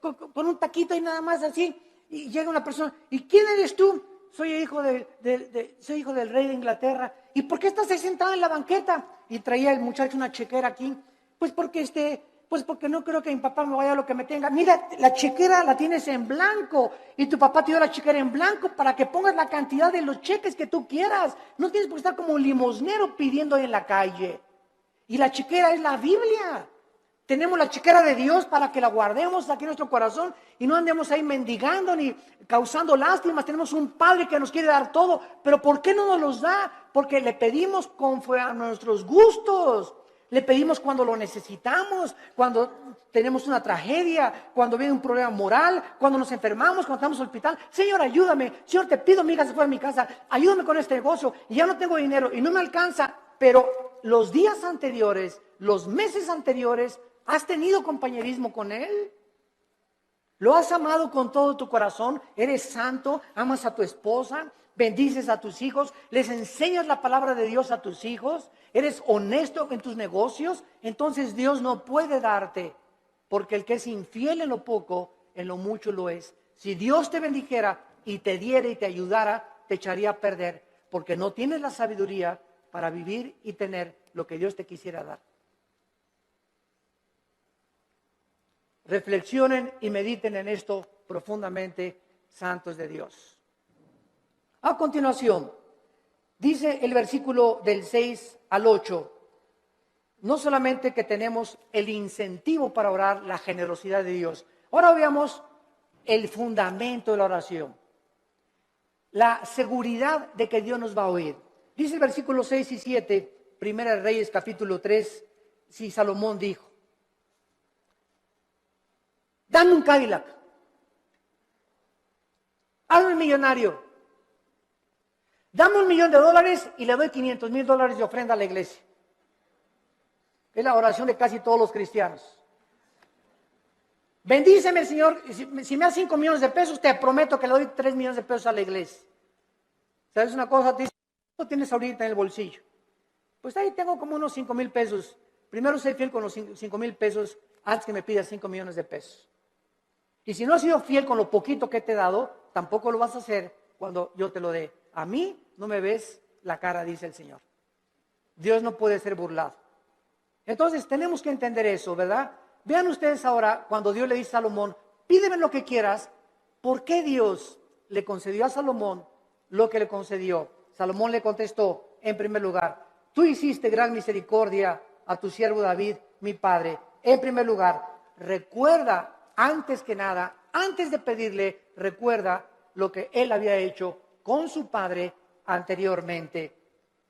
con un taquito y nada más así. Y llega una persona, ¿y quién eres tú? Soy hijo del rey de Inglaterra. ¿Y por qué estás ahí sentado en la banqueta? Y traía el muchacho una chequera aquí. Pues porque no creo que mi papá me vaya a lo que me tenga. Mira, la chequera la tienes en blanco y tu papá te dio la chequera en blanco para que pongas la cantidad de los cheques que tú quieras. No tienes por qué estar como un limosnero pidiendo en la calle. Y la chequera es la Biblia. Tenemos la chequera de Dios para que la guardemos aquí en nuestro corazón y no andemos ahí mendigando ni causando lástimas. Tenemos un Padre que nos quiere dar todo, pero ¿por qué no nos los da? Porque le pedimos conforme a nuestros gustos. Le pedimos cuando lo necesitamos, cuando tenemos una tragedia, cuando viene un problema moral, cuando nos enfermamos, cuando estamos en el hospital. Señor, ayúdame. Señor, te pido, mi hija se fue a mi casa. Ayúdame con este negocio. Y ya no tengo dinero y no me alcanza. Pero los días anteriores, los meses anteriores, ¿has tenido compañerismo con Él? ¿Lo has amado con todo tu corazón? ¿Eres santo? ¿Amas a tu esposa? ¿Bendices a tus hijos? ¿Les enseñas la palabra de Dios a tus hijos? ¿Eres honesto en tus negocios? Entonces Dios no puede darte, porque el que es infiel en lo poco, en lo mucho lo es. Si Dios te bendijera y te diera y te ayudara, te echaría a perder, porque no tienes la sabiduría para vivir y tener lo que Dios te quisiera dar. Reflexionen y mediten en esto profundamente, santos de Dios. A continuación, dice el versículo del 6 al 8, no solamente que tenemos el incentivo para orar, la generosidad de Dios. Ahora veamos el fundamento de la oración, la seguridad de que Dios nos va a oír. Dice el versículo 6 y 7, Primera de Reyes capítulo 3, si Salomón dijo, dame un Cadillac, hazme millonario, dame $1,000,000 y le doy $500,000 de ofrenda a la iglesia. Es la oración de casi todos los cristianos. Bendíceme, Señor, si me das 5 millones de pesos, te prometo que le doy 3 millones de pesos a la iglesia. ¿Sabes una cosa? Te dice, ¿cuánto tienes ahorita en el bolsillo? Pues ahí tengo como unos 5,000 pesos. Primero sé fiel con los 5,000 pesos antes que me pidas 5 millones de pesos. Y si no has sido fiel con lo poquito que te he dado, tampoco lo vas a hacer cuando yo te lo dé. A mí no me ves la cara, dice el Señor. Dios no puede ser burlado. Entonces tenemos que entender eso, ¿verdad? Vean ustedes ahora cuando Dios le dice a Salomón, pídeme lo que quieras. ¿Por qué Dios le concedió a Salomón lo que le concedió? Salomón le contestó, en primer lugar, tú hiciste gran misericordia a tu siervo David, mi padre. En primer lugar, recuerda, antes que nada, antes de pedirle, recuerda lo que él había hecho con su padre anteriormente.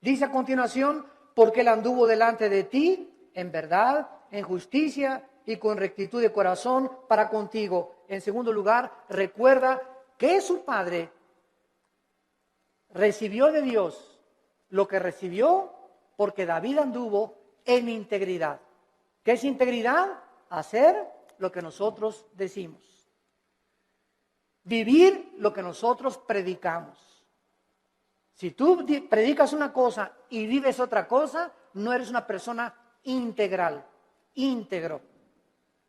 Dice a continuación, porque él anduvo delante de ti en verdad, en justicia y con rectitud de corazón para contigo. En segundo lugar, recuerda que su padre recibió de Dios lo que recibió porque David anduvo en integridad. ¿Qué es integridad? Hacer lo que nosotros decimos. Vivir lo que nosotros predicamos. Si tú predicas una cosa y vives otra cosa, no eres una persona integral, íntegro.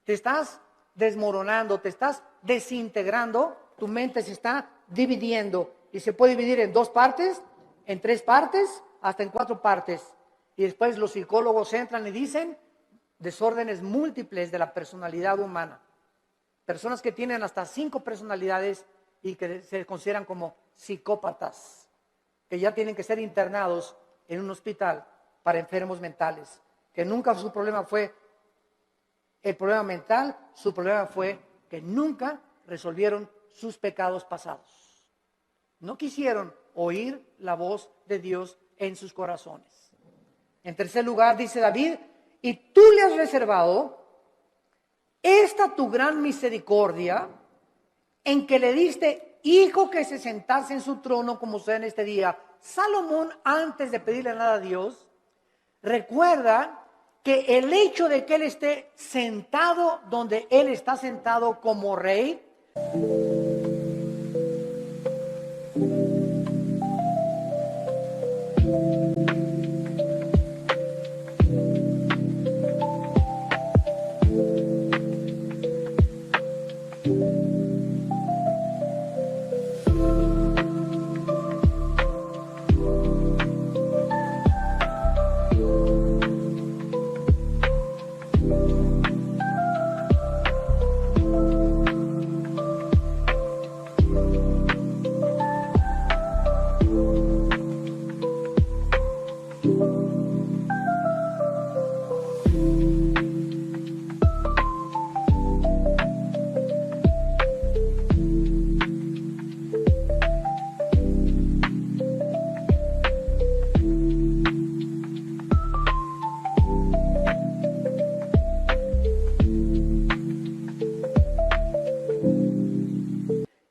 Te estás desmoronando, te estás desintegrando, tu mente se está dividiendo y se puede dividir en 2 partes, en 3 partes, hasta en 4 partes. Y después los psicólogos entran y dicen, desórdenes múltiples de la personalidad humana. Personas que tienen hasta 5 personalidades y que se consideran como psicópatas, que ya tienen que ser internados en un hospital para enfermos mentales, que nunca su problema fue el problema mental, su problema fue que nunca resolvieron sus pecados pasados. No quisieron oír la voz de Dios en sus corazones. En tercer lugar, dice David, y tú le has reservado esta tu gran misericordia en que le diste hijo que se sentase en su trono como sucede en este día. Salomón, antes de pedirle nada a Dios, recuerda que el hecho de que él esté sentado donde él está sentado como rey,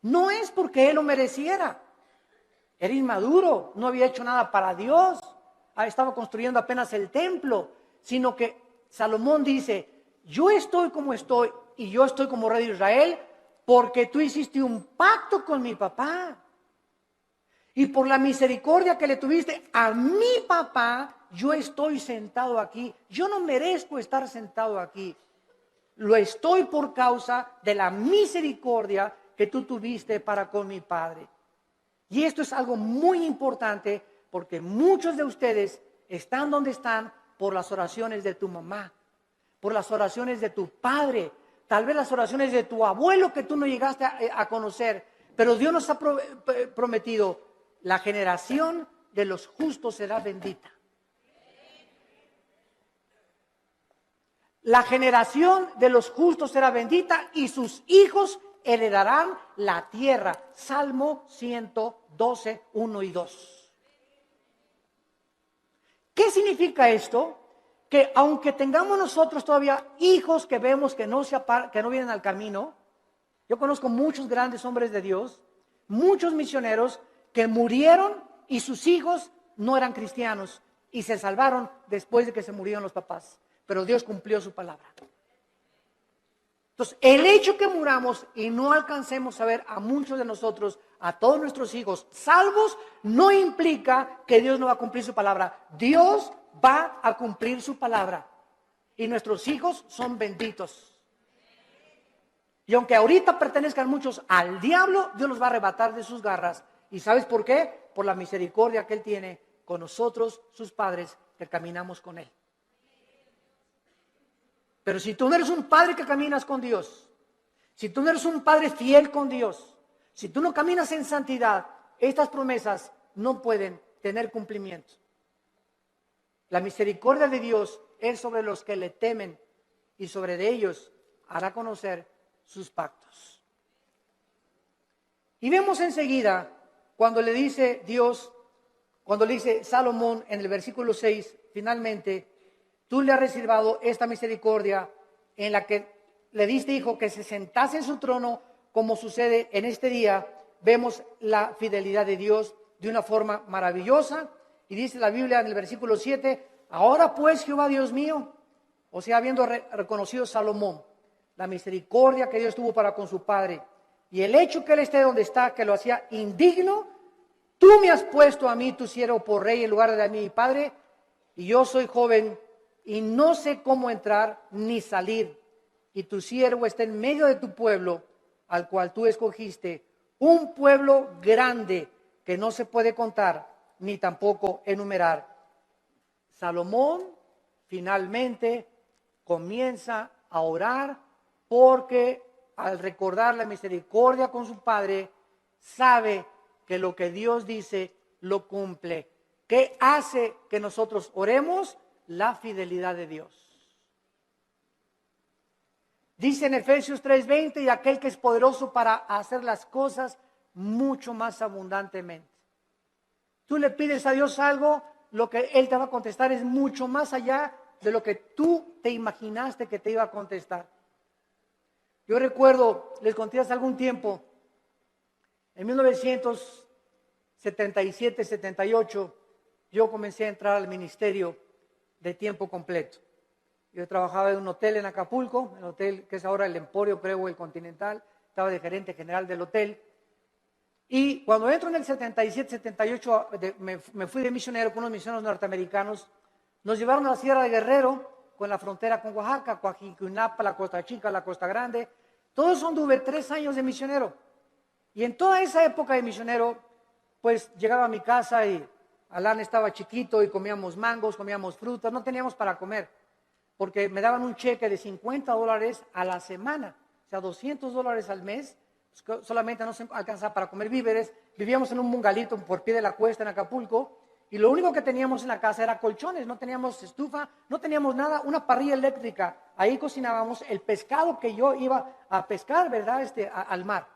no es porque él lo mereciera. Era inmaduro, no había hecho nada para Dios, estaba construyendo apenas el templo, sino que Salomón dice, yo estoy como estoy y yo estoy como rey de Israel porque tú hiciste un pacto con mi papá. Y por la misericordia que le tuviste a mi papá, yo estoy sentado aquí. Yo no merezco estar sentado aquí. Lo estoy por causa de la misericordia que tú tuviste para con mi padre. Y esto es algo muy importante porque muchos de ustedes están donde están por las oraciones de tu mamá, por las oraciones de tu padre, tal vez las oraciones de tu abuelo que tú no llegaste a conocer. Pero Dios nos ha prometido, la generación de los justos será bendita. La generación de los justos será bendita y sus hijos heredarán la tierra. Salmo 112, 1 y 2. ¿Qué significa esto? Que aunque tengamos nosotros todavía hijos que vemos que no vienen al camino, yo conozco muchos grandes hombres de Dios, muchos misioneros que murieron y sus hijos no eran cristianos y se salvaron después de que se murieron los papás. Pero Dios cumplió su palabra. Entonces, el hecho que muramos y no alcancemos a ver a muchos de nosotros, a todos nuestros hijos salvos, no implica que Dios no va a cumplir su palabra. Dios va a cumplir su palabra. Y nuestros hijos son benditos. Y aunque ahorita pertenezcan muchos al diablo, Dios los va a arrebatar de sus garras. ¿Y sabes por qué? Por la misericordia que Él tiene con nosotros, sus padres, que caminamos con Él. Pero si tú no eres un padre que caminas con Dios, si tú no eres un padre fiel con Dios, si tú no caminas en santidad, estas promesas no pueden tener cumplimiento. La misericordia de Dios es sobre los que le temen y sobre de ellos hará conocer sus pactos. Y vemos enseguida cuando le dice Dios, cuando le dice Salomón en el versículo 6, finalmente, tú le has reservado esta misericordia en la que le diste, hijo, que se sentase en su trono, como sucede en este día. Vemos la fidelidad de Dios de una forma maravillosa. Y dice la Biblia en el versículo 7, ahora pues, Jehová Dios mío, o sea, habiendo reconocido Salomón la misericordia que Dios tuvo para con su padre, y el hecho que él esté donde está, que lo hacía indigno, tú me has puesto a mí, tu siervo, por rey en lugar de a mi padre, y yo soy joven, y no sé cómo entrar ni salir, y tu siervo está en medio de tu pueblo, al cual tú escogiste, un pueblo grande que no se puede contar, ni tampoco enumerar. Salomón finalmente comienza a orar porque al recordar la misericordia con su Padre, sabe que lo que Dios dice lo cumple. ¿Qué hace que nosotros oremos? La fidelidad de Dios. Dice en Efesios 3:20, y aquel que es poderoso para hacer las cosas mucho más abundantemente. Tú le pides a Dios algo, lo que Él te va a contestar es mucho más allá de lo que tú te imaginaste que te iba a contestar. Yo recuerdo, les conté hace algún tiempo, en 1977, 78, yo comencé a entrar al ministerio de tiempo completo. Yo trabajaba en un hotel en Acapulco, el hotel que es ahora el Emporio, creo, el Continental. Estaba de gerente general del hotel. Y cuando entro en el 77, 78, me fui de misionero con unos misioneros norteamericanos. Nos llevaron a la Sierra de Guerrero, con la frontera con Oaxaca, Coajimalpa, la Costa Chica, la Costa Grande. Todo eso anduve 3 años de misionero. Y en toda esa época de misionero, pues llegaba a mi casa y Alan estaba chiquito y comíamos mangos, comíamos frutas, no teníamos para comer, porque me daban un cheque de $50 a la semana, o sea, $200 al mes, solamente no se alcanzaba para comer víveres. Vivíamos en un bungalito por pie de la cuesta en Acapulco, y lo único que teníamos en la casa era colchones, no teníamos estufa, no teníamos nada, una parrilla eléctrica. Ahí cocinábamos el pescado que yo iba a pescar, ¿verdad? Al mar.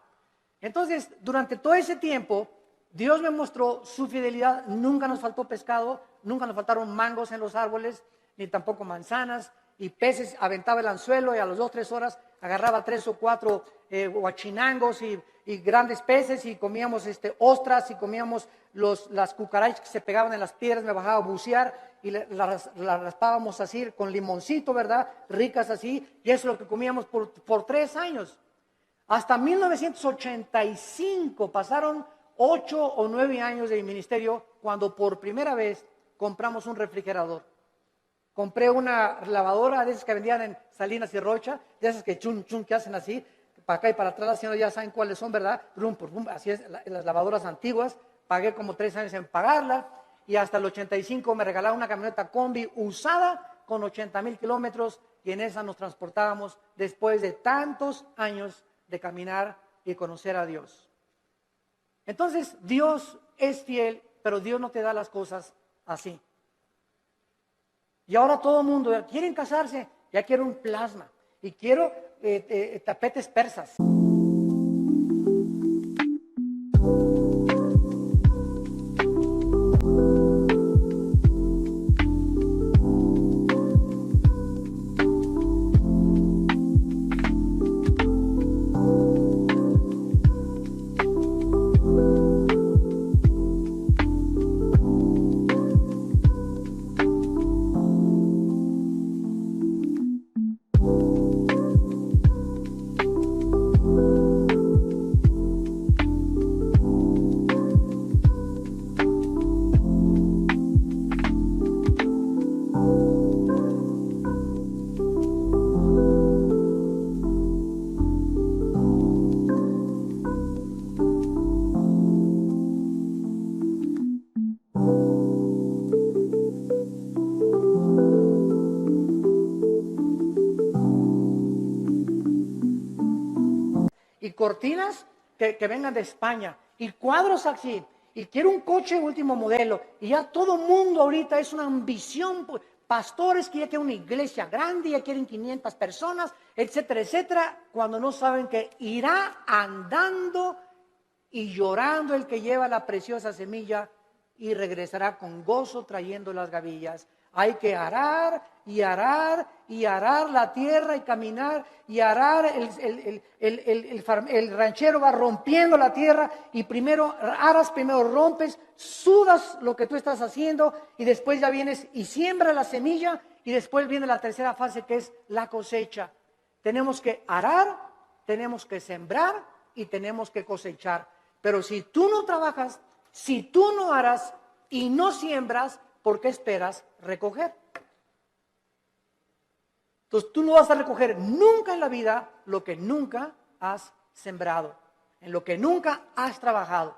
Entonces, durante todo ese tiempo, Dios me mostró su fidelidad. Nunca nos faltó pescado, nunca nos faltaron mangos en los árboles, ni tampoco manzanas, y peces. Aventaba el anzuelo y a las 2 o 3 horas agarraba 3 o 4 huachinangos y grandes peces, y comíamos ostras, y comíamos las cucarachas que se pegaban en las piedras. Me bajaba a bucear y las raspábamos así con limoncito, ¿verdad? Ricas así, y eso es lo que comíamos por 3 años. Hasta 1985 pasaron 8 o 9 años de mi ministerio, cuando por primera vez compramos un refrigerador. Compré una lavadora de esas que vendían en Salinas y Rocha, de esas que chun chun, que hacen así, para acá y para atrás. Las señoras ya saben cuáles son, ¿verdad? Rum, rum, así es, las lavadoras antiguas. Pagué como 3 años en pagarla, y hasta el 85 me regalaron una camioneta combi usada con 80,000 kilómetros, y en esa nos transportábamos después de tantos años de caminar y conocer a Dios. Entonces, Dios es fiel, pero Dios no te da las cosas así. Y ahora todo el mundo, quieren casarse, ya quiero un plasma, y quiero tapetes persas. Y cortinas que vengan de España, y cuadros así, y quiero un coche último modelo, y ya todo mundo ahorita es una ambición. Pastores que ya quieren una iglesia grande, ya quieren 500 personas, etcétera, etcétera, cuando no saben que irá andando y llorando el que lleva la preciosa semilla, y regresará con gozo trayendo las gavillas. Hay que arar y arar y arar la tierra y caminar y arar. El ranchero va rompiendo la tierra, y primero aras, primero rompes, sudas lo que tú estás haciendo, y después ya vienes y siembras la semilla, y después viene la tercera fase, que es la cosecha. Tenemos que arar, tenemos que sembrar y tenemos que cosechar. Pero si tú no trabajas, si tú no aras y no siembras, ¿por qué esperas recoger? Entonces tú no vas a recoger nunca en la vida lo que nunca has sembrado, en lo que nunca has trabajado.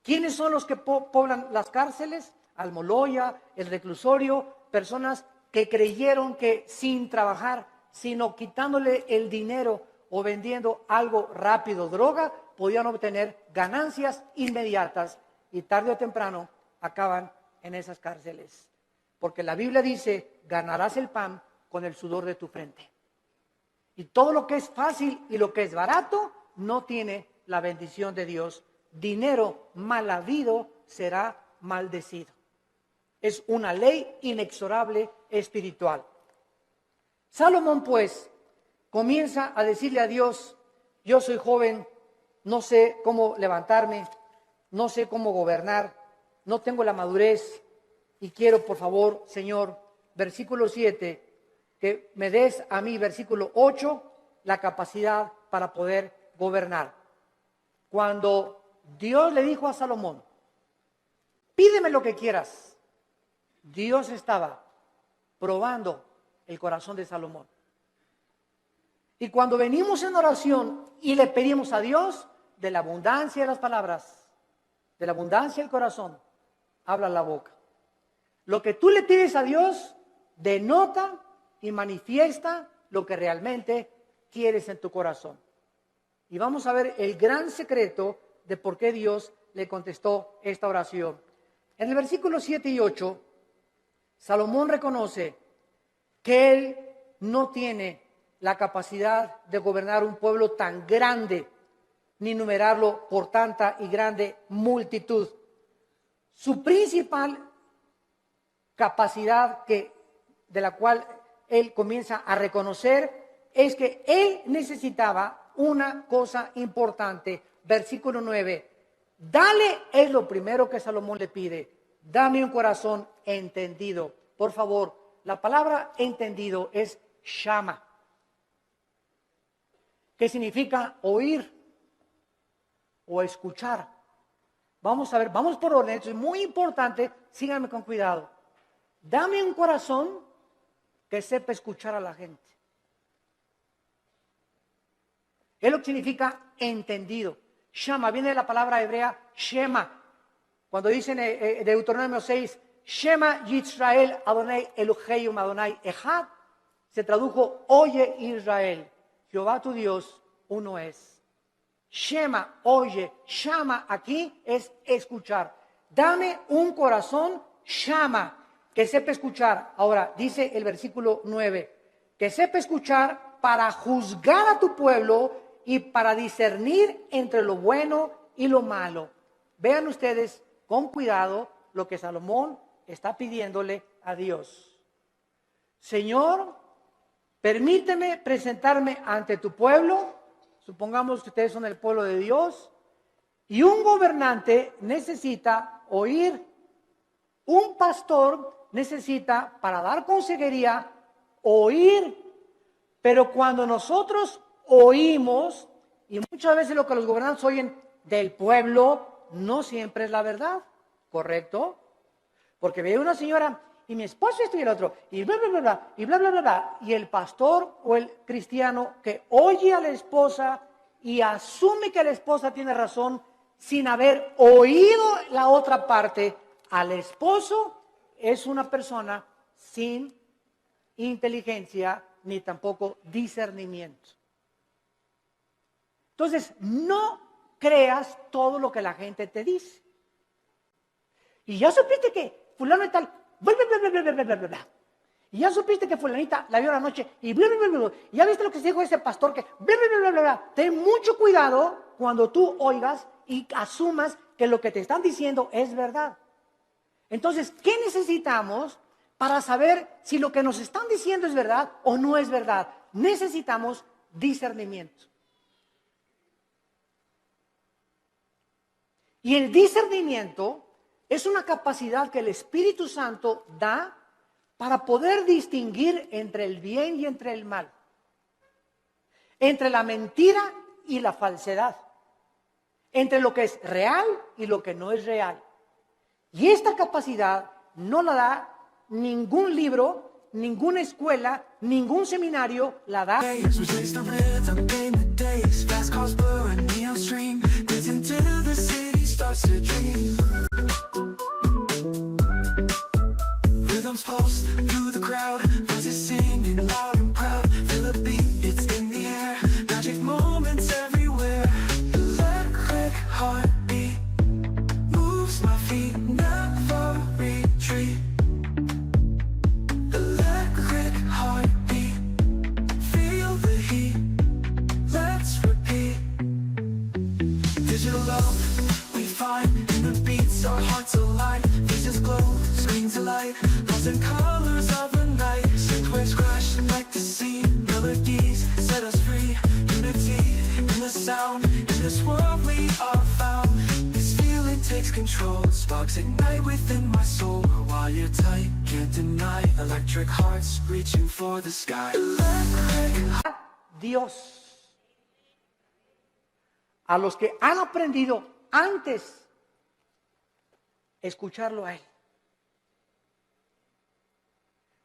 ¿Quiénes son los que poblan las cárceles? Almoloya, el reclusorio, personas que creyeron que sin trabajar, sino quitándole el dinero o vendiendo algo rápido, droga, podían obtener ganancias inmediatas y tarde o temprano acaban en esas cárceles. Porque la Biblia dice, ganarás el pan con el sudor de tu frente. Y todo lo que es fácil y lo que es barato no tiene la bendición de Dios. Dinero mal habido será maldecido. Es una ley inexorable espiritual. Salomón, pues, comienza a decirle a Dios, yo soy joven, no sé cómo levantarme, no sé cómo gobernar, no tengo la madurez y quiero, por favor, Señor, versículo 7, que me des a mí, versículo 8, la capacidad para poder gobernar. Cuando Dios le dijo a Salomón, pídeme lo que quieras, Dios estaba probando el corazón de Salomón. Y cuando venimos en oración y le pedimos a Dios, de la abundancia de las palabras, de la abundancia del corazón, habla la boca. Lo que tú le pides a Dios denota y manifiesta lo que realmente quieres en tu corazón. Y vamos a ver el gran secreto de por qué Dios le contestó esta oración. En el versículo 7 y 8, Salomón reconoce que él no tiene la capacidad de gobernar un pueblo tan grande, ni numerarlo por tanta y grande multitud. Su principal capacidad de la cual él comienza a reconocer es que él necesitaba una cosa importante. Versículo 9, dale, es lo primero que Salomón le pide, dame un corazón entendido. Por favor, la palabra entendido es shama, que significa oír o escuchar. Vamos a ver, vamos por orden, esto es muy importante, síganme con cuidado. Dame un corazón que sepa escuchar a la gente. Es lo que significa entendido. Shama viene de la palabra hebrea Shema. Cuando dicen Deuteronomio 6, Shema Yisrael Adonai Elohim Adonai Echad, se tradujo, oye Israel, Jehová tu Dios, uno es. Shema, oye, Shama aquí es escuchar. Dame un corazón Shama, que sepa escuchar. Ahora, dice el versículo 9, que sepa escuchar para juzgar a tu pueblo y para discernir entre lo bueno y lo malo. Vean ustedes con cuidado lo que Salomón está pidiéndole a Dios. Señor, permíteme presentarme ante tu pueblo. Supongamos que ustedes son el pueblo de Dios. Y un gobernante necesita oír. Un pastor necesita, para dar consejería, oír. Pero cuando nosotros oímos, y muchas veces lo que los gobernantes oyen del pueblo, no siempre es la verdad, ¿correcto? Porque ve una señora, y mi esposo esto y el otro, y bla, bla, bla, bla, y bla, bla, bla, bla, y el pastor o el cristiano que oye a la esposa y asume que la esposa tiene razón, sin haber oído la otra parte, al esposo, es una persona sin inteligencia ni tampoco discernimiento. Entonces, no creas todo lo que la gente te dice. Y ya supiste que fulano y tal, bla, bla, bla, bla, bla, bla, bla, bla. Y ya supiste que fulanita la vio la noche y bla, bla, bla, bla. Y ya viste lo que se dijo ese pastor que bla, bla, bla, bla, bla. Ten mucho cuidado cuando tú oigas y asumas que lo que te están diciendo es verdad. Entonces, ¿qué necesitamos para saber si lo que nos están diciendo es verdad o no es verdad? Necesitamos discernimiento. Y el discernimiento es una capacidad que el Espíritu Santo da para poder distinguir entre el bien y entre el mal, entre la mentira y la falsedad, entre lo que es real y lo que no es real. Y esta capacidad no la da ningún libro, ninguna escuela, ningún seminario la da. Rhythms pulse through the crowd, overwhelmed, we find in the beats our hearts align. Faces glow, screens alight, lost in colors of the night. Synth waves crash like the sea, melodies set us free. Unity in the sound, in this world we are found. This feeling takes control, sparks ignite within my soul. While you're tight, can't deny, electric hearts reaching for the sky. Electric. Dios. A los que han aprendido antes escucharlo a Él.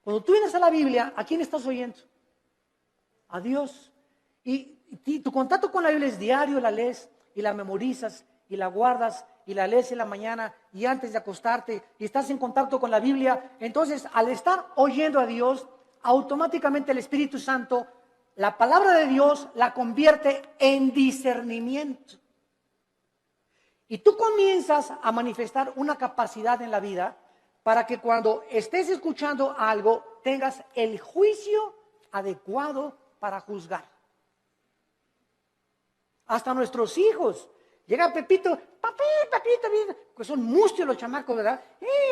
Cuando tú vienes a la Biblia, ¿a quién estás oyendo? A Dios. Y tu contacto con la Biblia es diario, la lees y la memorizas y la guardas y la lees en la mañana y antes de acostarte y estás en contacto con la Biblia. Entonces, al estar oyendo a Dios, automáticamente el Espíritu Santo, la palabra de Dios la convierte en discernimiento. Y tú comienzas a manifestar una capacidad en la vida para que cuando estés escuchando algo tengas el juicio adecuado para juzgar. Hasta nuestros hijos. Llega Pepito, papito, pues son mustios los chamacos, ¿verdad?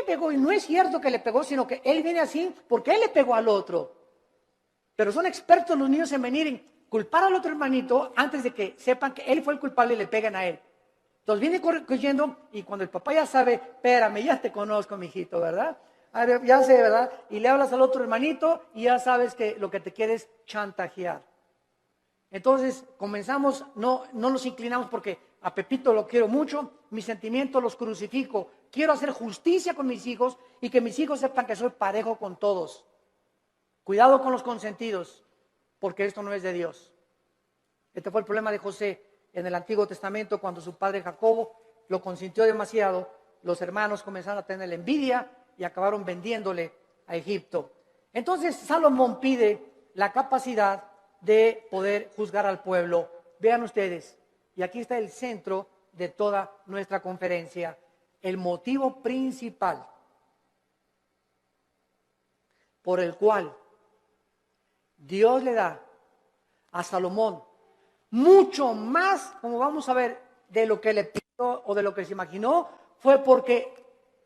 Pegó, y no es cierto que le pegó, sino que él viene así porque él le pegó al otro. Pero son expertos los niños en venir en culpar al otro hermanito antes de que sepan que él fue el culpable y le pegan a él. Entonces viene corrigiendo y cuando el papá ya sabe, espérame, ya te conozco, mijito, ¿verdad? A ver, ya sé, ¿verdad? Y le hablas al otro hermanito y ya sabes que lo que te quiere es chantajear. Entonces comenzamos, no nos inclinamos porque a Pepito lo quiero mucho, mis sentimientos los crucifico. Quiero hacer justicia con mis hijos y que mis hijos sepan que soy parejo con todos. Cuidado con los consentidos, porque esto no es de Dios. Este fue el problema de José en el Antiguo Testamento, cuando su padre Jacobo lo consintió demasiado. Los hermanos comenzaron a tener envidia y acabaron vendiéndole a Egipto. Entonces Salomón pide la capacidad de poder juzgar al pueblo. Vean ustedes, y aquí está el centro de toda nuestra conferencia, el motivo principal por el cual Dios le da a Salomón mucho más, como vamos a ver, de lo que le pidió o de lo que se imaginó, fue porque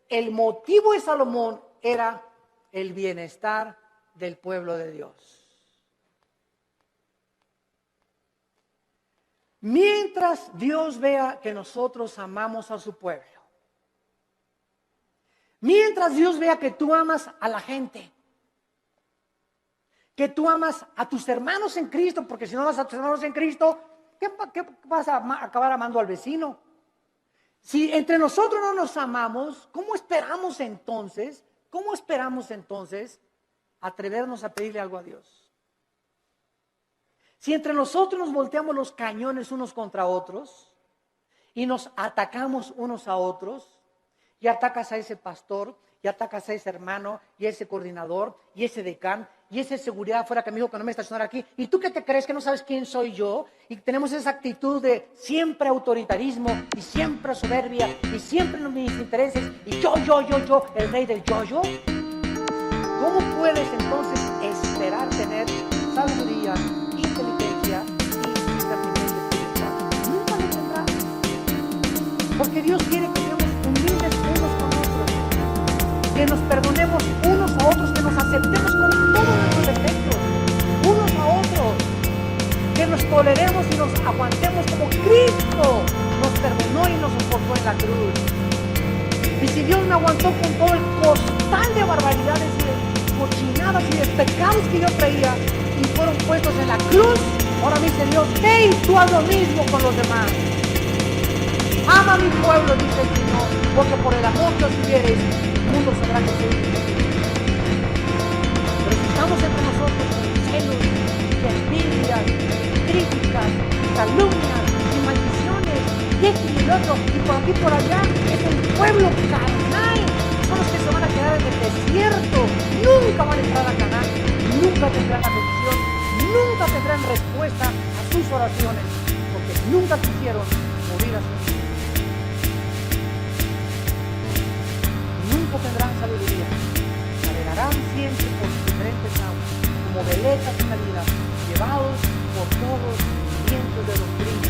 el motivo de Salomón era el bienestar del pueblo de Dios. Mientras Dios vea que nosotros amamos a su pueblo, mientras Dios vea que tú amas a la gente, que tú amas a tus hermanos en Cristo, porque si no amas a tus hermanos en Cristo, ¿qué vas a acabar amando al vecino? Si entre nosotros no nos amamos, ¿cómo esperamos entonces atrevernos a pedirle algo a Dios? Si entre nosotros nos volteamos los cañones unos contra otros y nos atacamos unos a otros, y atacas a ese pastor, y atacas a ese hermano, y a ese coordinador, y ese decán, y ese seguridad afuera que me dijo que no me estacionar aquí, ¿y tú qué te crees que no sabes quién soy yo? Y tenemos esa actitud de siempre autoritarismo, y siempre soberbia, y siempre en mis intereses, y yo, el rey del yo. ¿Cómo puedes entonces esperar tener sabiduría, inteligencia y discernimiento espiritual? Nunca lo tendrás. Porque Dios quiere que seamos humildes unos con otros, que nos perdonemos unos a otros, que nos aceptemos con todos nuestros defectos, unos a otros, que nos toleremos y nos aguantemos como Cristo nos perdonó y nos soportó en la cruz. Y si Dios me aguantó con todo el costal de barbaridades y de cochinadas y de pecados que yo traía y fueron puestos en la cruz, ahora me dice Dios, hey, tú haz lo mismo con los demás. Ama a mi pueblo, dice el Señor, porque por el amor que os tuviereis, el mundo sabrá que soy Dios. Pero si estamos entre nosotros con celos, y envidias, y críticas, y calumnias, y maldiciones, y esto y el otro, y por aquí y por allá, es el pueblo carnal, son los que se van a quedar en el desierto, nunca van a entrar a Canaán, nunca tendrán la bendición, nunca tendrán respuesta a sus oraciones, porque nunca quisieron morir a sus hijos. Nunca tendrán sabiduría, navegarán siempre por diferentes aguas, como veletas en la vida, llevados por todos los vientos de doctrina.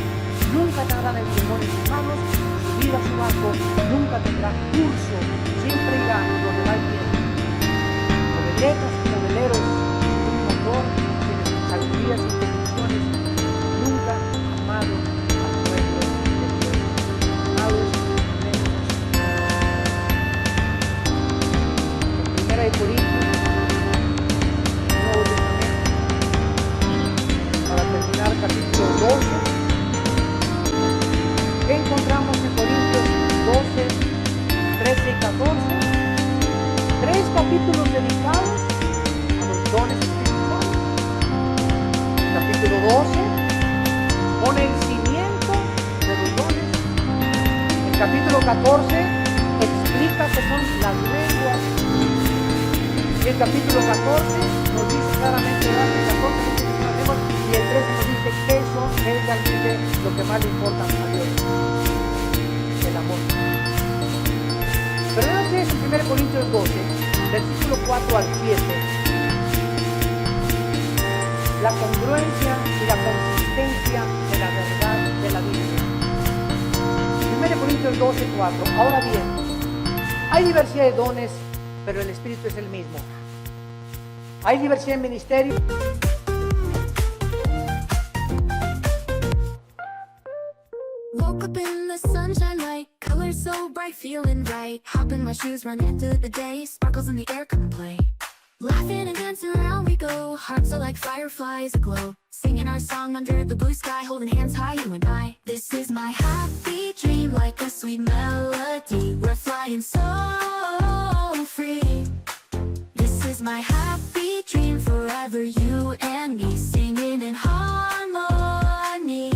Nunca nunca tendrán el timón en sus manos, subir a su barco, nunca tendrá curso, siempre irá donde va el viento. Los veletas y los veleros, un motor, tienen sabidurías y convicciones, nunca amado al pueblo de Dios. Amados, en 1 Corintios, Nuevo Testamento, para terminar, capítulo 12. ¿Qué encontramos en Corintios 12, 13 y 14? 3 capítulos dedicados a los dones espirituales. Capítulo 12 pone el cimiento de los dones. El capítulo 14 explica que son las lenguas. Y el capítulo 14 nos dice claramente, ¿verdad? El 14 nos dice que son las lenguas, y el 13 nos dice que eso es realmente lo que más le importa a Dios, el amor. Pero vean ustedes en 1 Corintios 12, versículo 4 al 7, la congruencia y la consistencia de la verdad de la Biblia. 1 Corintios 12, 4. Ahora bien, hay diversidad de dones, pero el Espíritu es el mismo. Hay diversidad en ministerio. Woke up in the sunshine light, colors so bright, feeling right. Hop in my shoes, run into the day, sparkles in the air, come play. Laughing and dancing around we go, hearts are like fireflies aglow. Singing our song under the blue sky, holding hands high, you and I. This is my happy dream, like a sweet melody. We're flying so free. This is my happy dream, forever you and me, singing in harmony.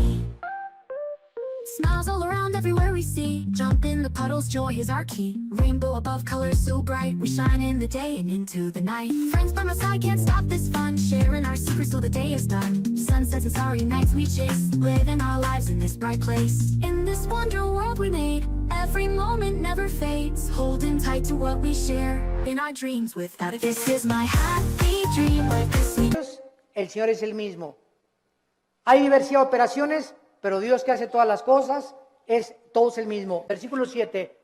Smiles all around everywhere we see. Jump in the puddles, joy is our key. Rainbow above, colors so bright. We shine in the day and into the night. Friends by my side, can't stop this fun. Sharing our secrets till the day is done. Sunsets and starry nights we chase. Living our lives in this bright place. In this wonder world we made. Every moment never fades. Holding tight to what we share. In our dreams without it. This is my happy dream, like a sweet. El Señor es el mismo. Hay diversidad de operaciones, pero Dios que hace todas las cosas, es todos el mismo. Versículo 7,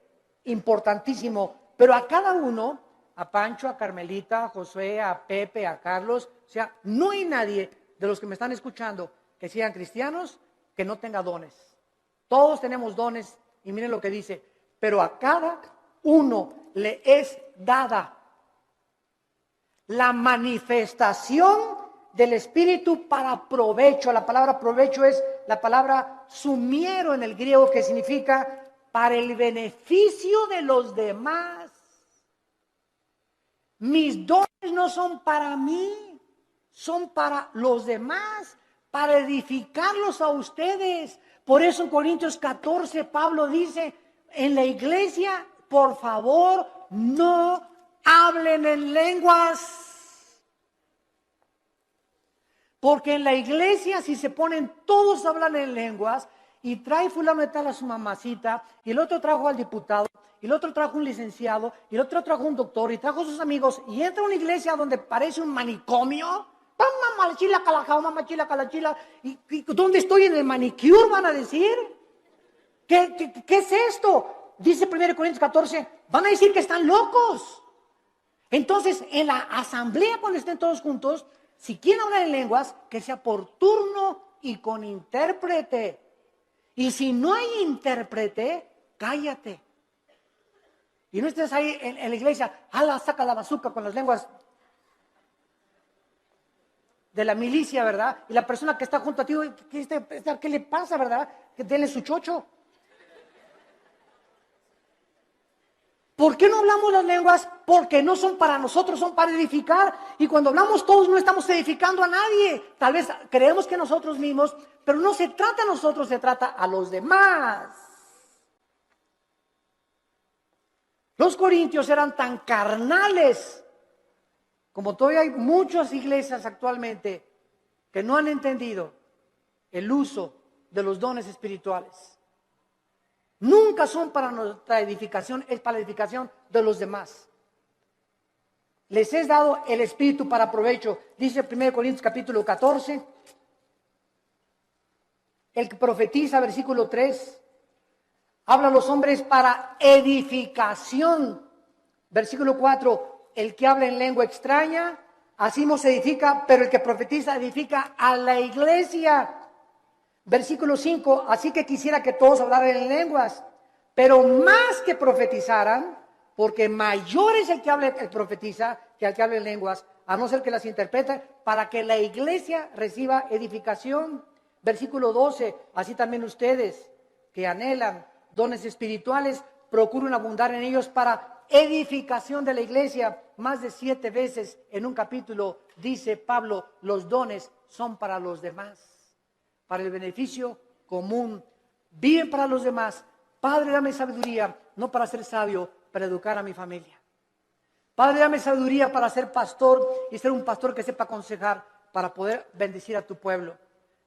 importantísimo. Pero a cada uno, a Pancho, a Carmelita, a Josué, a Pepe, a Carlos, o sea, no hay nadie de los que me están escuchando que sean cristianos que no tenga dones. Todos tenemos dones, y miren lo que dice, pero a cada uno le es dada la manifestación del Espíritu para provecho. La palabra provecho es la palabra sumiero en el griego, que significa para el beneficio de los demás. Mis dones no son para mí, son para los demás, para edificarlos a ustedes. Por eso en Corintios 14 Pablo dice, en la iglesia, por favor, no hablen en lenguas. Porque en la iglesia, si se ponen todos a hablar en lenguas, y trae fulano de tal a su mamacita, y el otro trajo al diputado, y el otro trajo un licenciado, y el otro trajo un doctor, y trajo a sus amigos, y entra a una iglesia donde parece un manicomio, y ¿dónde estoy? En el manicure, van a decir. ¿Qué es esto? Dice 1 Corintios 14, van a decir que están locos. Entonces, en la asamblea, cuando estén todos juntos, si quieren hablar en lenguas, que sea por turno y con intérprete. Y si no hay intérprete, cállate. Y no estés ahí en la iglesia, saca la bazuca con las lenguas de la milicia, ¿verdad? Y la persona que está junto a ti, ¿qué le pasa, verdad? Que denle su chocho. ¿Por qué no hablamos las lenguas? Porque no son para nosotros, son para edificar. Y cuando hablamos todos no estamos edificando a nadie. Tal vez creemos que nosotros mismos, pero no se trata a nosotros, se trata a los demás. Los corintios eran tan carnales, como todavía hay muchas iglesias actualmente que no han entendido el uso de los dones espirituales. Nunca son para nuestra edificación, es para la edificación de los demás. Les es dado el Espíritu para provecho. Dice 1 Corintios capítulo 14. El que profetiza, versículo 3, habla a los hombres para edificación. Versículo 4, el que habla en lengua extraña, así no se edifica, pero el que profetiza edifica a la iglesia. Versículo 5, así que quisiera que todos hablaran en lenguas, pero más que profetizaran, porque mayor es el que habla, el profetiza, que el que habla en lenguas, a no ser que las interprete, para que la iglesia reciba edificación. Versículo 12, así también ustedes que anhelan dones espirituales, procuren abundar en ellos para edificación de la iglesia. Más de 7 veces en un capítulo dice Pablo, los dones son para los demás, para el beneficio común. Viven para los demás. Padre, dame sabiduría, no para ser sabio, para educar a mi familia. Padre, dame sabiduría para ser pastor y ser un pastor que sepa aconsejar para poder bendecir a tu pueblo.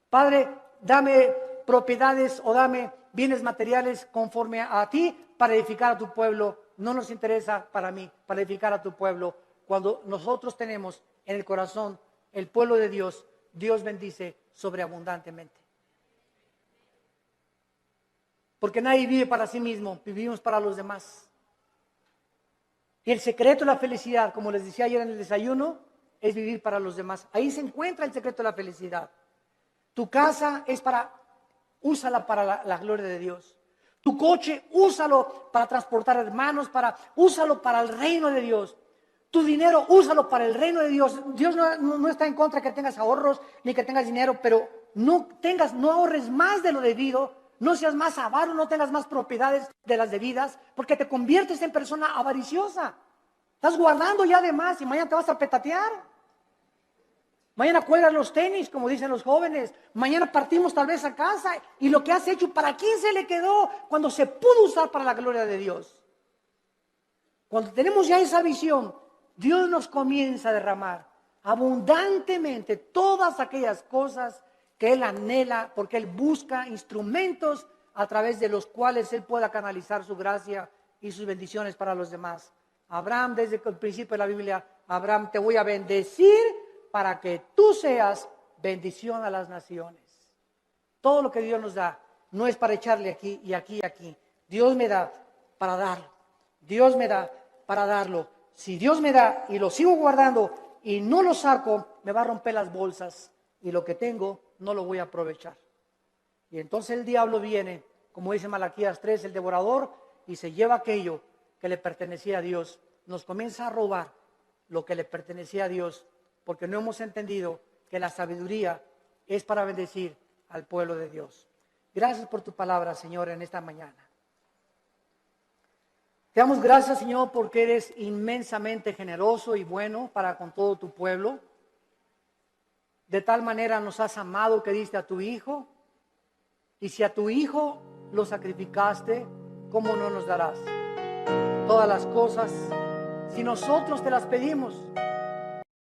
Padre, dame propiedades o dame bienes materiales conforme a ti para edificar a tu pueblo. No nos interesa para mí, para edificar a tu pueblo. Cuando nosotros tenemos en el corazón el pueblo de Dios, Dios bendice sobreabundantemente. Porque nadie vive para sí mismo, vivimos para los demás. Y el secreto de la felicidad, como les decía ayer en el desayuno, es vivir para los demás. Ahí se encuentra el secreto de la felicidad. Tu casa es úsala para la gloria de Dios. Tu coche, úsalo para transportar hermanos, úsalo para el reino de Dios. Tu dinero, úsalo para el reino de Dios. Dios no está en contra que tengas ahorros, ni que tengas dinero, pero no ahorres más de lo debido, no seas más avaro, no tengas más propiedades de las debidas, porque te conviertes en persona avariciosa. Estás guardando ya de más y mañana te vas a petatear. Mañana cuelgas los tenis, como dicen los jóvenes. Mañana partimos tal vez a casa. Y lo que has hecho, ¿para quién se le quedó? Cuando se pudo usar para la gloria de Dios. Cuando tenemos ya esa visión, Dios nos comienza a derramar abundantemente todas aquellas cosas que Él anhela, porque Él busca instrumentos a través de los cuales Él pueda canalizar su gracia y sus bendiciones para los demás. Abraham, desde el principio de la Biblia, Abraham, te voy a bendecir para que tú seas bendición a las naciones. Todo lo que Dios nos da no es para echarle aquí y aquí y aquí. Dios me da para darlo. Dios me da para darlo. Si Dios me da y lo sigo guardando y no lo saco, me va a romper las bolsas y lo que tengo no lo voy a aprovechar. Y entonces el diablo viene, como dice Malaquías 3, el devorador, y se lleva aquello que le pertenecía a Dios. Nos comienza a robar lo que le pertenecía a Dios, porque no hemos entendido que la sabiduría es para bendecir al pueblo de Dios. Gracias por tu palabra, Señor, en esta mañana. Te damos gracias, Señor, porque eres inmensamente generoso y bueno para con todo tu pueblo. De tal manera nos has amado que diste a tu Hijo. Y si a tu Hijo lo sacrificaste, ¿cómo no nos darás todas las cosas si nosotros te las pedimos?